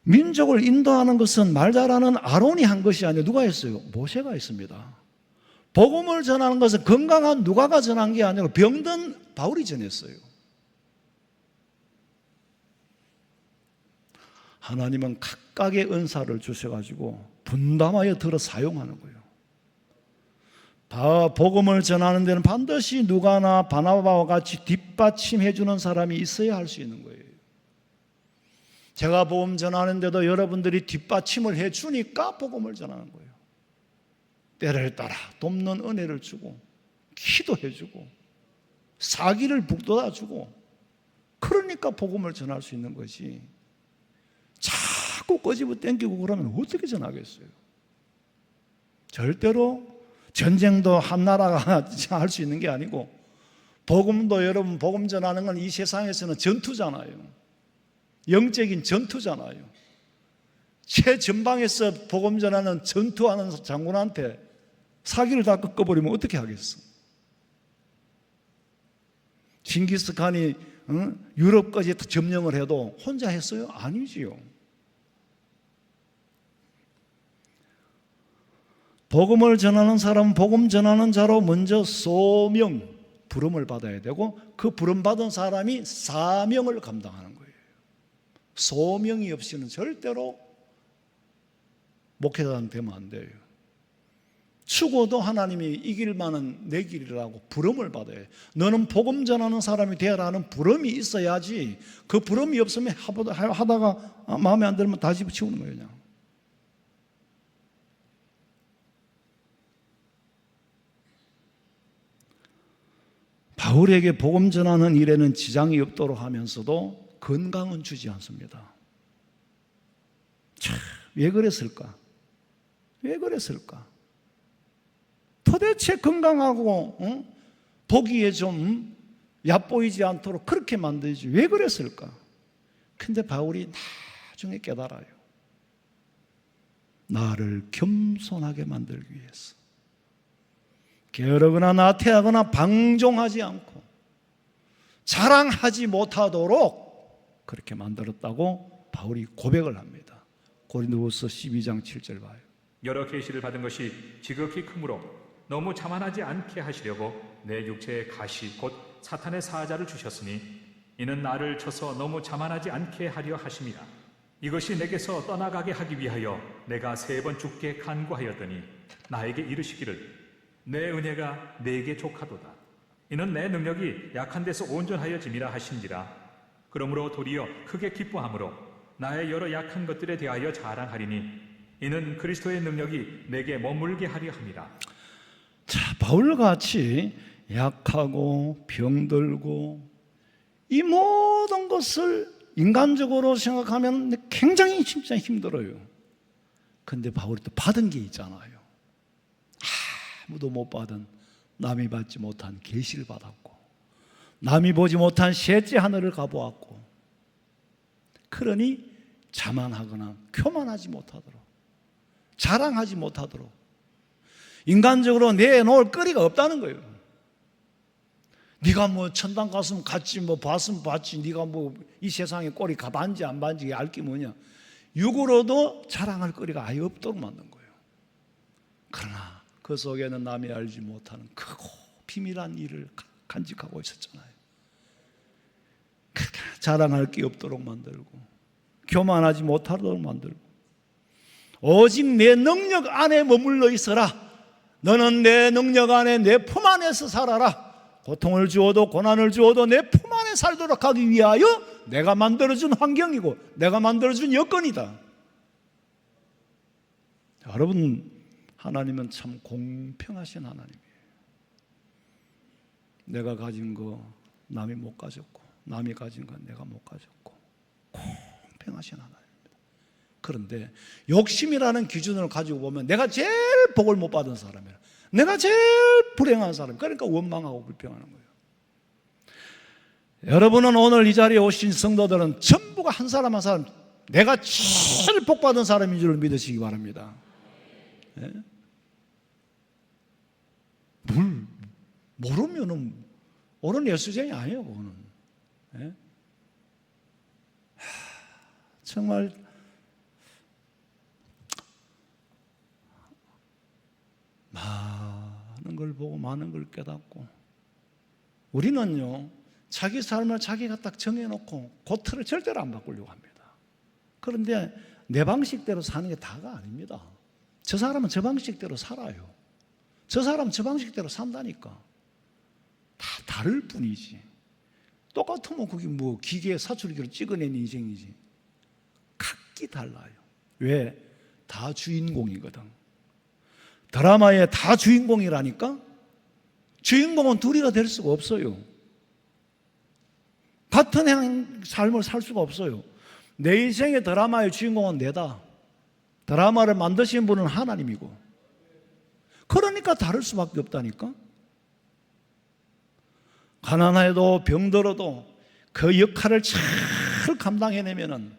민족을 인도하는 것은 말 잘하는 아론이 한 것이 아니라 누가 했어요? 모세가 했습니다. 복음을 전하는 것은 건강한 누가가 전한 게 아니라 병든 바울이 전했어요. 하나님은 각각의 은사를 주셔가지고 분담하여 들어 사용하는 거예요. 복음을 전하는 데는 반드시 누가나 바나바와 같이 뒷받침해 주는 사람이 있어야 할 수 있는 거예요. 제가 복음 전하는데도 여러분들이 뒷받침을 해 주니까 복음을 전하는 거예요. 때를 따라 돕는 은혜를 주고 기도해 주고 사기를 북돋아 주고 그러니까 복음을 전할 수 있는 거지. 자꾸 꼬집어 당기고 그러면 어떻게 전하겠어요? 절대로 전쟁도 한 나라가 할 수 있는 게 아니고 복음도 여러분 복음 전하는 건 이 세상에서는 전투잖아요. 영적인 전투잖아요. 최전방에서 복음 전하는 전투하는 장군한테 사기를 다 꺾어버리면 어떻게 하겠어? 징기스칸이 유럽까지 점령을 해도 혼자 했어요? 아니지요. 복음을 전하는 사람은 복음 전하는 자로 먼저 소명, 부름을 받아야 되고 그 부름 받은 사람이 사명을 감당하는 거예요. 소명이 없이는 절대로 목회자는 되면 안 돼요. 죽어도 하나님이 이 길만은 내 길이라고 부름을 받아야 해요. 너는 복음 전하는 사람이 되어라는 부름이 있어야지 그 부름이 없으면 하다가 마음에 안 들면 다시 치우는 거예요. 그냥. 바울에게 복음 전하는 일에는 지장이 없도록 하면서도 건강은 주지 않습니다. 참, 왜 그랬을까? 왜 그랬을까? 도대체 건강하고 보기에 좀 얕보이지 않도록 그렇게 만들지 왜 그랬을까? 근데 바울이 나중에 깨달아요. 나를 겸손하게 만들기 위해서 게으르거나 나태하거나 방종하지 않고 자랑하지 못하도록 그렇게 만들었다고 바울이 고백을 합니다. 고린도후서 12장 7절 봐요. 여러 계시를 받은 것이 지극히 크므로 너무 자만하지 않게 하시려고 내 육체의 가시 곧 사탄의 사자를 주셨으니 이는 나를 쳐서 너무 자만하지 않게 하려 하심이라. 이것이 내게서 떠나가게 하기 위하여 내가 3번 주께 간구하였더니 나에게 이르시기를 내 은혜가 내게 족하도다. 이는 내 능력이 약한 데서 온전하여짐이라 하신지라. 그러므로 도리어 크게 기뻐함으로 나의 여러 약한 것들에 대하여 자랑하리니 이는 그리스도의 능력이 내게 머물게 하려 함이라. 자, 바울같이 약하고 병들고 이 모든 것을 인간적으로 생각하면 굉장히 진짜 힘들어요. 근데 바울이 또 받은 게 있잖아요. 아무도 못 받은, 남이 받지 못한 계시를 받았고, 남이 보지 못한 셋째 하늘을 가보았고, 그러니 자만하거나 교만하지 못하도록, 자랑하지 못하도록, 인간적으로 내놓을 거리가 없다는 거예요. 네가 뭐 천당 갔으면 갔지, 뭐 봤으면 봤지, 네가 뭐 이 세상에 꼴이 가반지 안 반지 알 게 뭐냐. 육으로도 자랑할 거리가 아예 없도록 만든 거예요. 그러나 그 속에는 남이 알지 못하는 크고 비밀한 일을 간직하고 있었잖아요. 자랑할 게 없도록 만들고 교만하지 못하도록 만들고 오직 내 능력 안에 머물러 있어라. 너는 내 능력 안에 내 품 안에서 살아라. 고통을 주어도 고난을 주어도 내 품 안에 살도록 하기 위하여 내가 만들어준 환경이고 내가 만들어준 여건이다. 여러분, 하나님은 참 공평하신 하나님이에요. 내가 가진 거 남이 못 가졌고 남이 가진 건 내가 못 가졌고 공평하신 하나님입니다. 그런데 욕심이라는 기준을 가지고 보면 내가 제일 복을 못 받은 사람이야. 내가 제일 불행한 사람. 그러니까 원망하고 불평하는 거예요. 여러분은 오늘 이 자리에 오신 성도들은 전부가 한 사람 한 사람 내가 제일 복 받은 사람인 줄 믿으시기 바랍니다. 예? 모르면은 옳은 예수쟁이 아니에요, 그거는. 예? 정말 많은 걸 보고 많은 걸 깨닫고 우리는요 자기 삶을 자기가 딱 정해놓고 그 틀을 절대로 안 바꾸려고 합니다. 그런데 내 방식대로 사는 게 다가 아닙니다. 저 사람은 저 방식대로 살아요. 저 사람은 저 방식대로 산다니까. 다 다를 뿐이지. 똑같으면 그게 뭐 기계에 사출기로 찍어낸 인생이지. 각기 달라요. 왜? 다 주인공이거든. 드라마에 다 주인공이라니까? 주인공은 둘이가 될 수가 없어요. 같은 삶을 살 수가 없어요. 내 인생의 드라마의 주인공은 내다. 드라마를 만드신 분은 하나님이고. 그러니까 다를 수밖에 없다니까? 가난해도 병들어도 그 역할을 잘 감당해내면은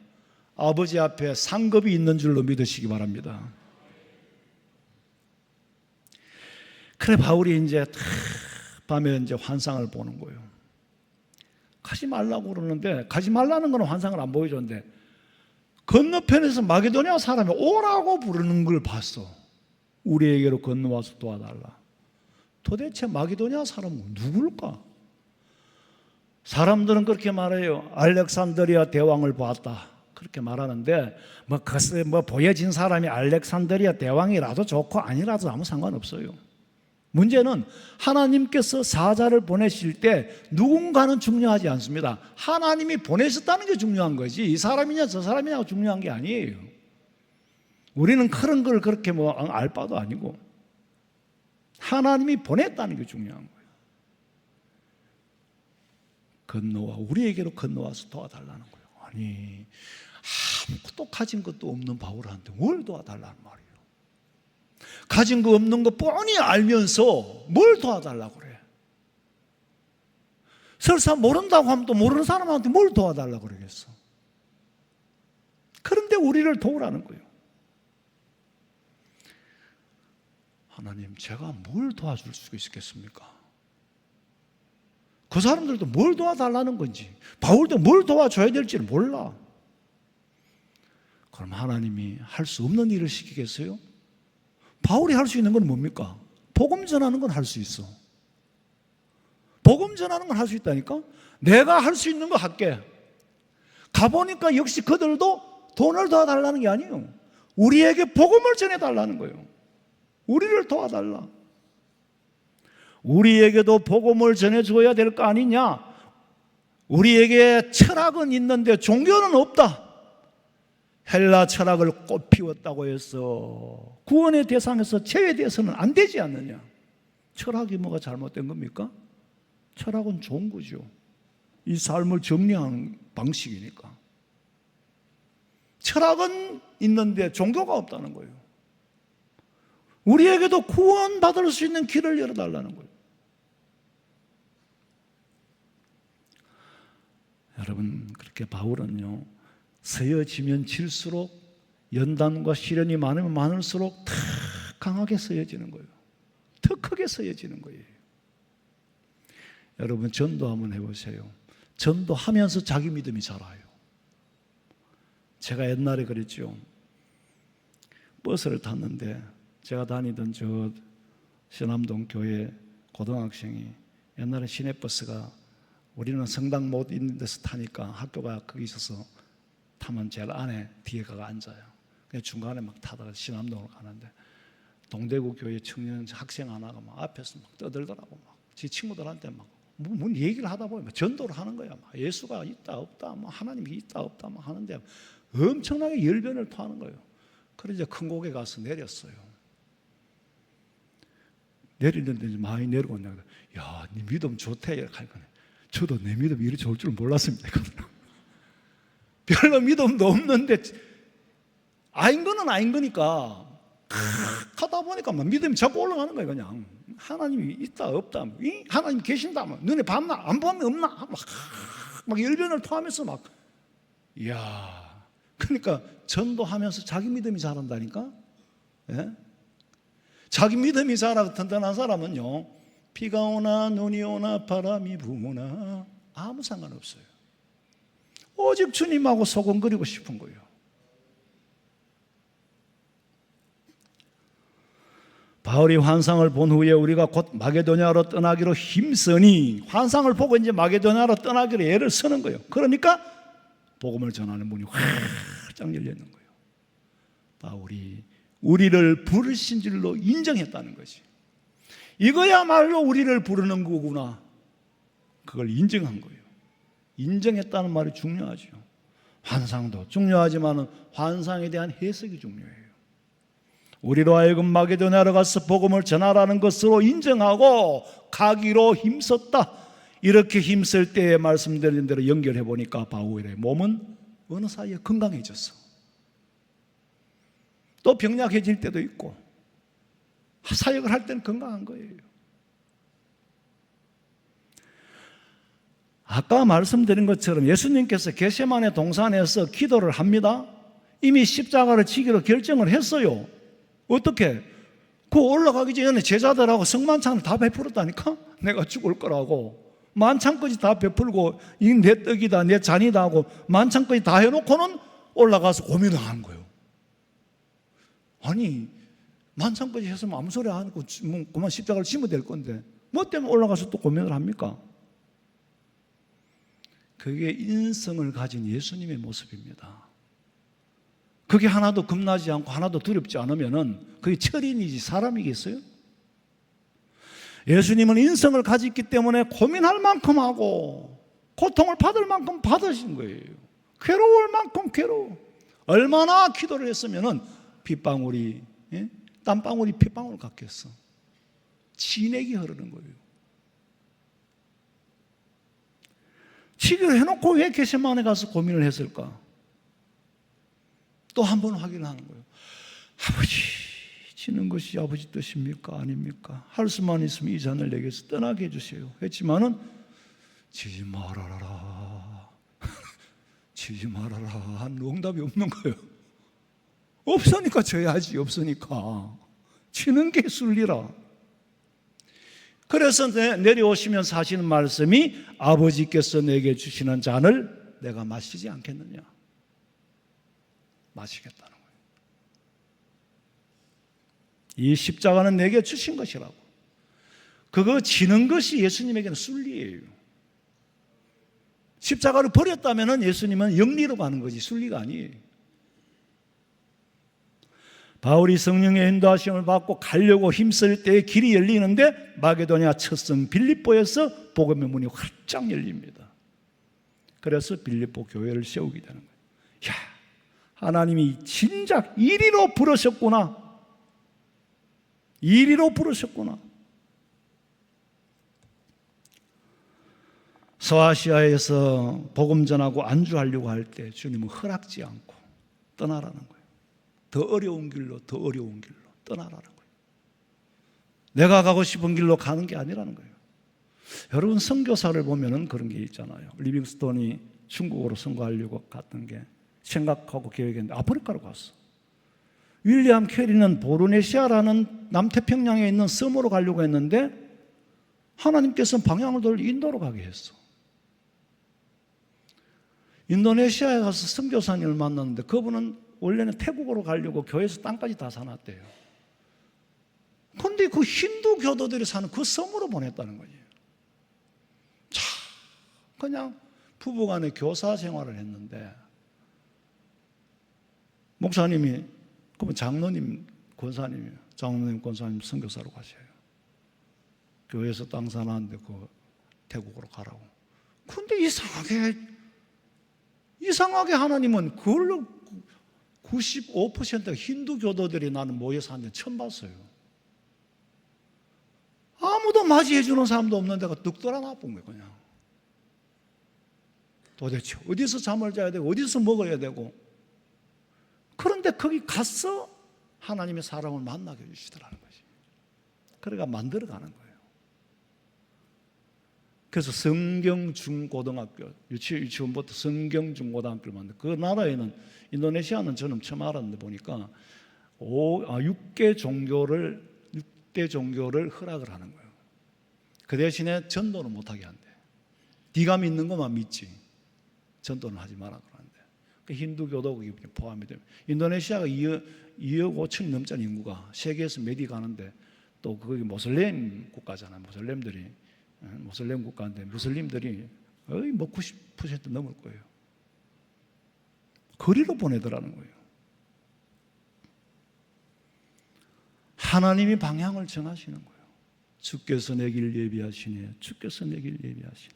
아버지 앞에 상급이 있는 줄로 믿으시기 바랍니다. 그래 바울이 이제 밤에 이제 환상을 보는 거예요. 가지 말라고 그러는데 가지 말라는 건 환상을 안 보여줬는데 건너편에서 마게도냐 사람이 오라고 부르는 걸 봤어. 우리에게로 건너와서 도와달라. 도대체 마게도냐 사람은 누굴까? 사람들은 그렇게 말해요. 알렉산드리아 대왕을 보았다. 그렇게 말하는데 글쎄 보여진 사람이 알렉산드리아 대왕이라도 좋고 아니라도 아무 상관없어요. 문제는 하나님께서 사자를 보내실 때 누군가는 중요하지 않습니다. 하나님이 보내셨다는 게 중요한 거지. 이 사람이냐 저 사람이냐가 중요한 게 아니에요. 우리는 그런 걸 그렇게 알 바도 아니고 하나님이 보냈다는 게 중요한 거예요. 우리에게로 건너와서 도와달라는 거예요. 아니 아무것도 가진 것도 없는 바울한테 뭘 도와달라는 말이에요. 가진 거 없는 거 뻔히 알면서 뭘 도와달라고 그래. 설사 모른다고 하면 또 모르는 사람한테 뭘 도와달라고 그러겠어. 그런데 우리를 도우라는 거예요. 하나님, 제가 뭘 도와줄 수 있겠습니까? 그 사람들도 뭘 도와달라는 건지, 바울도 뭘 도와줘야 될지를 몰라. 그럼 하나님이 할 수 없는 일을 시키겠어요? 바울이 할 수 있는 건 뭡니까? 복음 전하는 건 할 수 있어. 복음 전하는 건 할 수 있다니까? 내가 할 수 있는 거 할게. 가보니까 역시 그들도 돈을 도와달라는 게 아니에요. 우리에게 복음을 전해달라는 거예요. 우리를 도와달라. 우리에게도 복음을 전해줘야 될 거 아니냐? 우리에게 철학은 있는데 종교는 없다. 헬라 철학을 꽃 피웠다고 해서 구원의 대상에서 제외돼서는 안 되지 않느냐? 철학이 뭐가 잘못된 겁니까? 철학은 좋은 거죠. 이 삶을 정리하는 방식이니까. 철학은 있는데 종교가 없다는 거예요. 우리에게도 구원받을 수 있는 길을 열어달라는 거예요. 여러분, 그렇게 바울은요, 쓰여지면 질수록, 연단과 시련이 많으면 많을수록 더 강하게 쓰여지는 거예요. 더 크게 쓰여지는 거예요. 여러분, 전도 한번 해보세요. 전도하면서 자기 믿음이 자라요. 제가 옛날에 그랬죠. 버스를 탔는데 제가 다니던 저 신암동 교회 고등학생이, 옛날에 시내버스가 우리는 성당 못 있는 데서 타니까 학교가 거기 있어서 타면 제일 안에 뒤에 가가 앉아요. 그냥 중간에 막 타다가 신암동으로 가는데 동대구 교회 청년 학생 하나가 막 앞에서 막 떠들더라고. 막 지 친구들한테 막 뭔 얘기를 하다 보면 전도를 하는 거야. 막 예수가 있다 없다, 뭐 하나님이 있다 없다 막 하는데 엄청나게 열변을 토하는 거예요. 그래서 이제 큰 곳에 가서 내렸어요. 내리는데 이제 많이 내려고 내가, 야, 네 믿음 좋대 이렇게 하니까, 저도 내 믿음이 이리 좋을 줄 몰랐습니다. 별로 믿음도 없는데 아닌 거는 아닌 거니까 하다 보니까 막 믿음이 자꾸 올라가는 거예요. 그냥 하나님이 있다 없다, 하나님 계신다, 눈에 봤나 안 보면 없나, 막 열변을 토하면서 막, 이야, 그러니까 전도하면서 자기 믿음이 자란다니까. 예? 자기 믿음이 자라고 튼튼한 사람은요, 비가 오나 눈이 오나 바람이 부으나 아무 상관없어요. 오직 주님하고 소곤거리고 싶은 거예요. 바울이 환상을 본 후에 우리가 곧 마게도냐로 떠나기로 힘쓰니, 환상을 보고 이제 마게도냐로 떠나기로 애를 쓰는 거예요. 그러니까 복음을 전하는 문이 활짝 열려 있는 거예요. 바울이 우리를 부르신 줄로 인정했다는 것이, 이거야말로 우리를 부르는 거구나, 그걸 인정한 거예요. 인정했다는 말이 중요하죠. 환상도 중요하지만 환상에 대한 해석이 중요해요. 우리로 하여금 마게도냐로 가서 복음을 전하라는 것으로 인정하고 가기로 힘썼다. 이렇게 힘쓸 때에 말씀드린 대로 연결해 보니까 바울의 몸은 어느 사이에 건강해졌어. 또 병약해질 때도 있고, 사역을 할 때는 건강한 거예요. 아까 말씀드린 것처럼 예수님께서 겟세마네 동산에서 기도를 합니다. 이미 십자가를 지기로 결정을 했어요. 어떻게? 그 올라가기 전에 제자들하고 성만찬을 다 베풀었다니까? 내가 죽을 거라고. 만찬까지 다 베풀고, 이 내 떡이다, 내 잔이다 하고 만찬까지 다 해놓고는 올라가서 고민을 하는 거예요. 아니, 만찬까지 했으면 아무 소리 안 하고 그만 십자가를 지면 될 건데 뭐 때문에 올라가서 또 고민을 합니까? 그게 인성을 가진 예수님의 모습입니다. 그게 하나도 겁나지 않고 하나도 두렵지 않으면은 그게 철인이지 사람이겠어요? 예수님은 인성을 가졌기 때문에 고민할 만큼 하고 고통을 받을 만큼 받으신 거예요. 괴로울 만큼 괴로워. 얼마나 기도를 했으면은 빗방울이, 땀방울이 핏방울 같겠어. 진액이 흐르는 거예요. 치기를 해놓고 왜 겟세마네 가서 고민을 했을까? 또 한 번 확인하는 거예요. 아버지, 지는 것이 아버지 뜻입니까? 아닙니까? 할 수만 있으면 이 잔을 내게서 떠나게 해주세요. 했지만은 지지 말아라. 지지 말아라. 한 응답이 없는 거예요. 없으니까 져야지. 없으니까 치는 게 순리라. 그래서 내려오시면서 하시는 말씀이 아버지께서 내게 주시는 잔을 내가 마시지 않겠느냐. 마시겠다는 거예요. 이 십자가는 내게 주신 것이라고. 그거 지는 것이 예수님에게는 순리예요. 십자가를 버렸다면 예수님은 영리로 가는 거지 순리가 아니에요. 바울이 성령의 인도하심을 받고 가려고 힘쓸 때 길이 열리는데 마게도냐 첫성 빌립보에서 복음의 문이 활짝 열립니다. 그래서 빌립보 교회를 세우게 되는 거예요. 야, 하나님이 진작 이리로 부르셨구나. 이리로 부르셨구나. 서아시아에서 복음 전하고 안주하려고 할 때 주님은 허락지 않고 떠나라는 거예요. 더 어려운 길로 떠나라는 거예요. 내가 가고 싶은 길로 가는 게 아니라는 거예요. 여러분 선교사를 보면은 그런 게 있잖아요. 리빙스톤이 중국으로 선교하려고 갔던 게 생각하고 계획했는데 아프리카로 갔어. 윌리엄 캐리는 보르네시아라는 남태평양에 있는 섬으로 가려고 했는데 하나님께서는 방향을 돌려 인도로 가게 했어. 인도네시아에 가서 선교사님을 만났는데 그분은 원래는 태국으로 가려고 교회에서 땅까지 다 사놨대요. 그런데 그 힌두 교도들이 사는 그 섬으로 보냈다는 거예요. 참 그냥 부부간에 교사 생활을 했는데 목사님이 그러면 장로님 권사님이에요. 장로님 권사님 선교사로 가셔요. 교회에서 땅 사놨는데 그 태국으로 가라고. 근데 이상하게 하나님은 그걸로 95%가 힌두 교도들이 나는 모여 사는데 처음 봤어요. 아무도 맞이해 주는 사람도 없는 데가 뚝 떠나 나쁜 거예요. 그냥 도대체 어디서 잠을 자야 되고 어디서 먹어야 되고. 그런데 거기 가서 하나님의 사람을 만나게 해주시더라는 거지. 그래가 만들어가는 거예요. 그래서 성경중고등학교, 유치원부터 성경중고등학교를 만들어. 그 나라에는 인도네시아는 저는 처음 알았는데 보니까 6대 종교를 허락을 하는 거예요. 그 대신에 전도는 못하게 한대. 네가 믿는 것만 믿지 전도는 하지 마라 그러는데. 그 힌두교도 포함이 됩니다. 인도네시아가 2억 5천이 넘잖아요. 인구가 세계에서 몇 위 가는데 또 거기 모슬렘 국가잖아요. 모슬렘 국가인데 무슬림들이 거의 뭐 90% 넘을 거예요. 거리로 보내더라는 거예요. 하나님이 방향을 정하시는 거예요. 주께서 내 길 예비하시네. 주께서 내 길 예비하시네.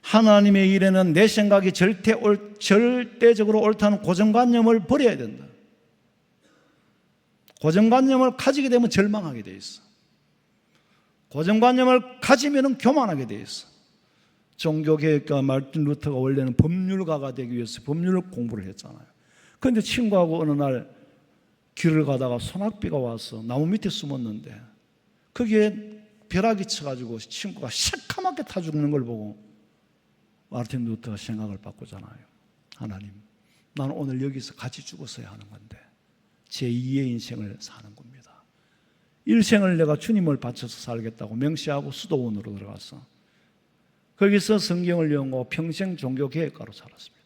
하나님의 일에는 내 생각이 절대적으로 옳다는 고정관념을 버려야 된다. 고정관념을 가지게 되면 절망하게 돼 있어. 고정관념을 가지면 교만하게 돼 있어. 종교개혁가 마르틴 루터가 원래는 법률가가 되기 위해서 법률 공부를 했잖아요. 그런데 친구하고 어느 날 길을 가다가 소낙비가 와서 나무 밑에 숨었는데 거기에 벼락이 쳐가지고 친구가 새카맣게 타 죽는 걸 보고 마르틴 루터가 생각을 바꾸잖아요. 하나님, 나는 오늘 여기서 같이 죽었어야 하는 건데 제2의 인생을 사는 겁니다. 일생을 내가 주님을 바쳐서 살겠다고 명시하고 수도원으로 들어가서 거기서 성경을 연구하고 평생 종교개혁가로 살았습니다.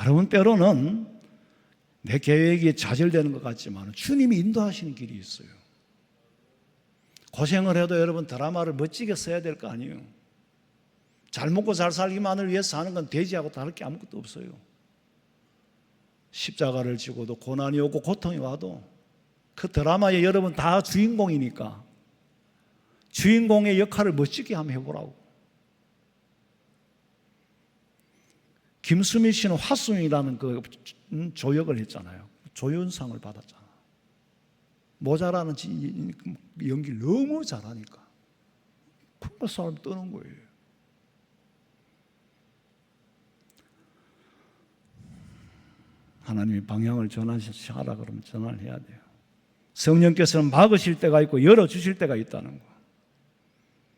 여러분 때로는 내 계획이 좌절되는 것 같지만 주님이 인도하시는 길이 있어요. 고생을 해도 여러분 드라마를 멋지게 써야 될 거 아니에요. 잘 먹고 잘 살기만을 위해서 사는 건 돼지하고 다를 게 아무것도 없어요. 십자가를 지고도 고난이 오고 고통이 와도 그 드라마에 여러분 다 주인공이니까 주인공의 역할을 멋지게 한번 해보라고. 김수미 씨는 화순이라는 그 조역을 했잖아요. 조연상을 받았잖아. 모자라는 연기를 너무 잘하니까 그 사람 떠는 거예요. 하나님이 방향을 전하라 그러면 전화를 해야 돼요. 성령께서는 막으실 때가 있고 열어주실 때가 있다는 거.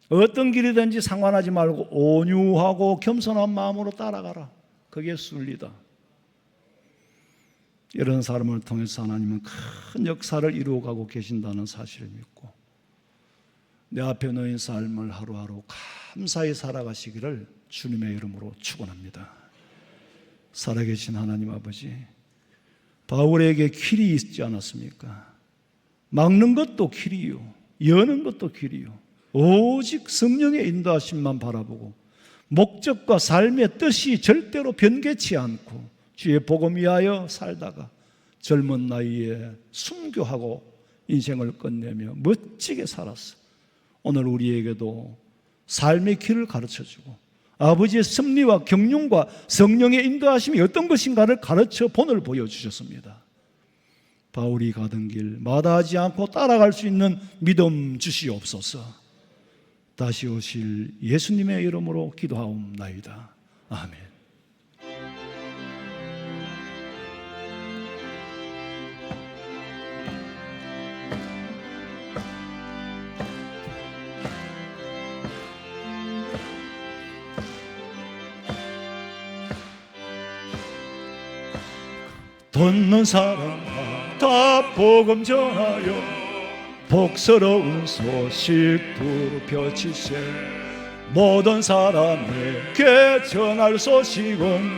어떤 길이든지 상관하지 말고 온유하고 겸손한 마음으로 따라가라. 그게 순리다. 이런 사람을 통해서 하나님은 큰 역사를 이루어가고 계신다는 사실을 믿고 내 앞에 놓인 삶을 하루하루 감사히 살아가시기를 주님의 이름으로 축원합니다. 살아계신 하나님 아버지, 바울에게 길이 있지 않았습니까? 막는 것도 길이요, 여는 것도 길이요, 오직 성령의 인도하심만 바라보고 목적과 삶의 뜻이 절대로 변개치 않고 주의 복음 위하여 살다가 젊은 나이에 순교하고 인생을 끝내며 멋지게 살았어. 오늘 우리에게도 삶의 길을 가르쳐주고 아버지의 섭리와 경륜과 성령의 인도하심이 어떤 것인가를 가르쳐 본을 보여주셨습니다. 바울이 가던 길 마다하지 않고 따라갈 수 있는 믿음 주시옵소서. 다시 오실 예수님의 이름으로 기도하옵나이다. 아멘. 듣는 사람마다 복음 전하여 복스러운 소식 두루 펼치세. 모든 사람에게 전할 소식은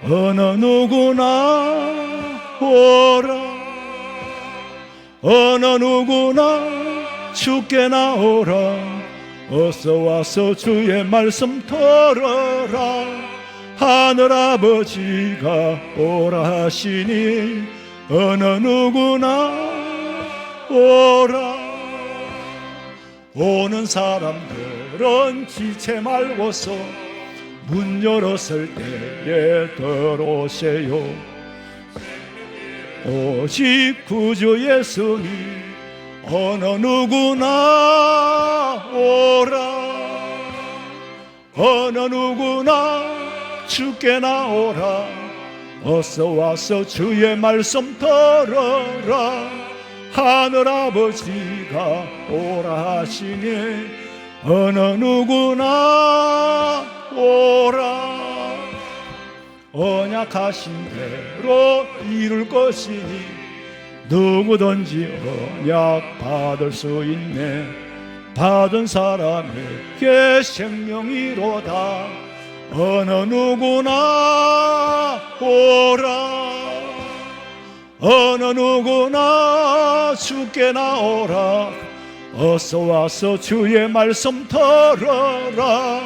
어느 누구나 오라. 어느 누구나 주께 나오라. 어서 와서 주의 말씀 들어라. 하늘아버지가 오라 하시니 어느 누구나 오라. 오는 사람들은 지체 말고서 문 열었을 때에 들어오세요. 오직 구주 예수님 어느 누구나 오라. 어느 누구나 주께 나오라. 어서 와서 주의 말씀 들어라. 하늘아버지가 오라 하시니 어느 누구나 오라. 언약하신 대로 이룰 것이니 누구든지 언약 받을 수 있네. 받은 사람에게 생명이로다. 어느 누구나 오라. 어느 누구나 주께 나오라. 어서 와서 주의 말씀 들어라.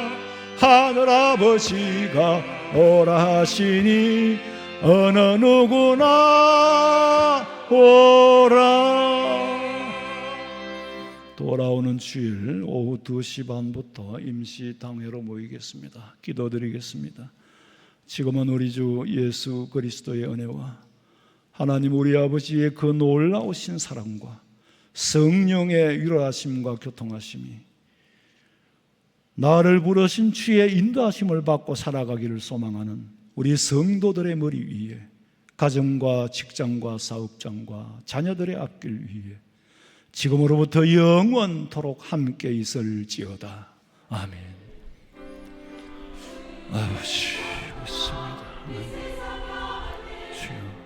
하늘아버지가 오라 하시니 어느 누구나 오라. 돌아오는 주일 오후 2시 반부터 임시 당회로 모이겠습니다. 기도드리겠습니다. 지금은 우리 주 예수 그리스도의 은혜와 하나님 우리 아버지의 그 놀라우신 사랑과 성령의 위로하심과 교통하심이 나를 부르신 주의 인도하심을 받고 살아가기를 소망하는 우리 성도들의 머리 위에, 가정과 직장과 사업장과 자녀들의 앞길 위에 지금으로부터 영원토록 함께 있을지어다. 아멘. 아버지, 믿습니다. 주여.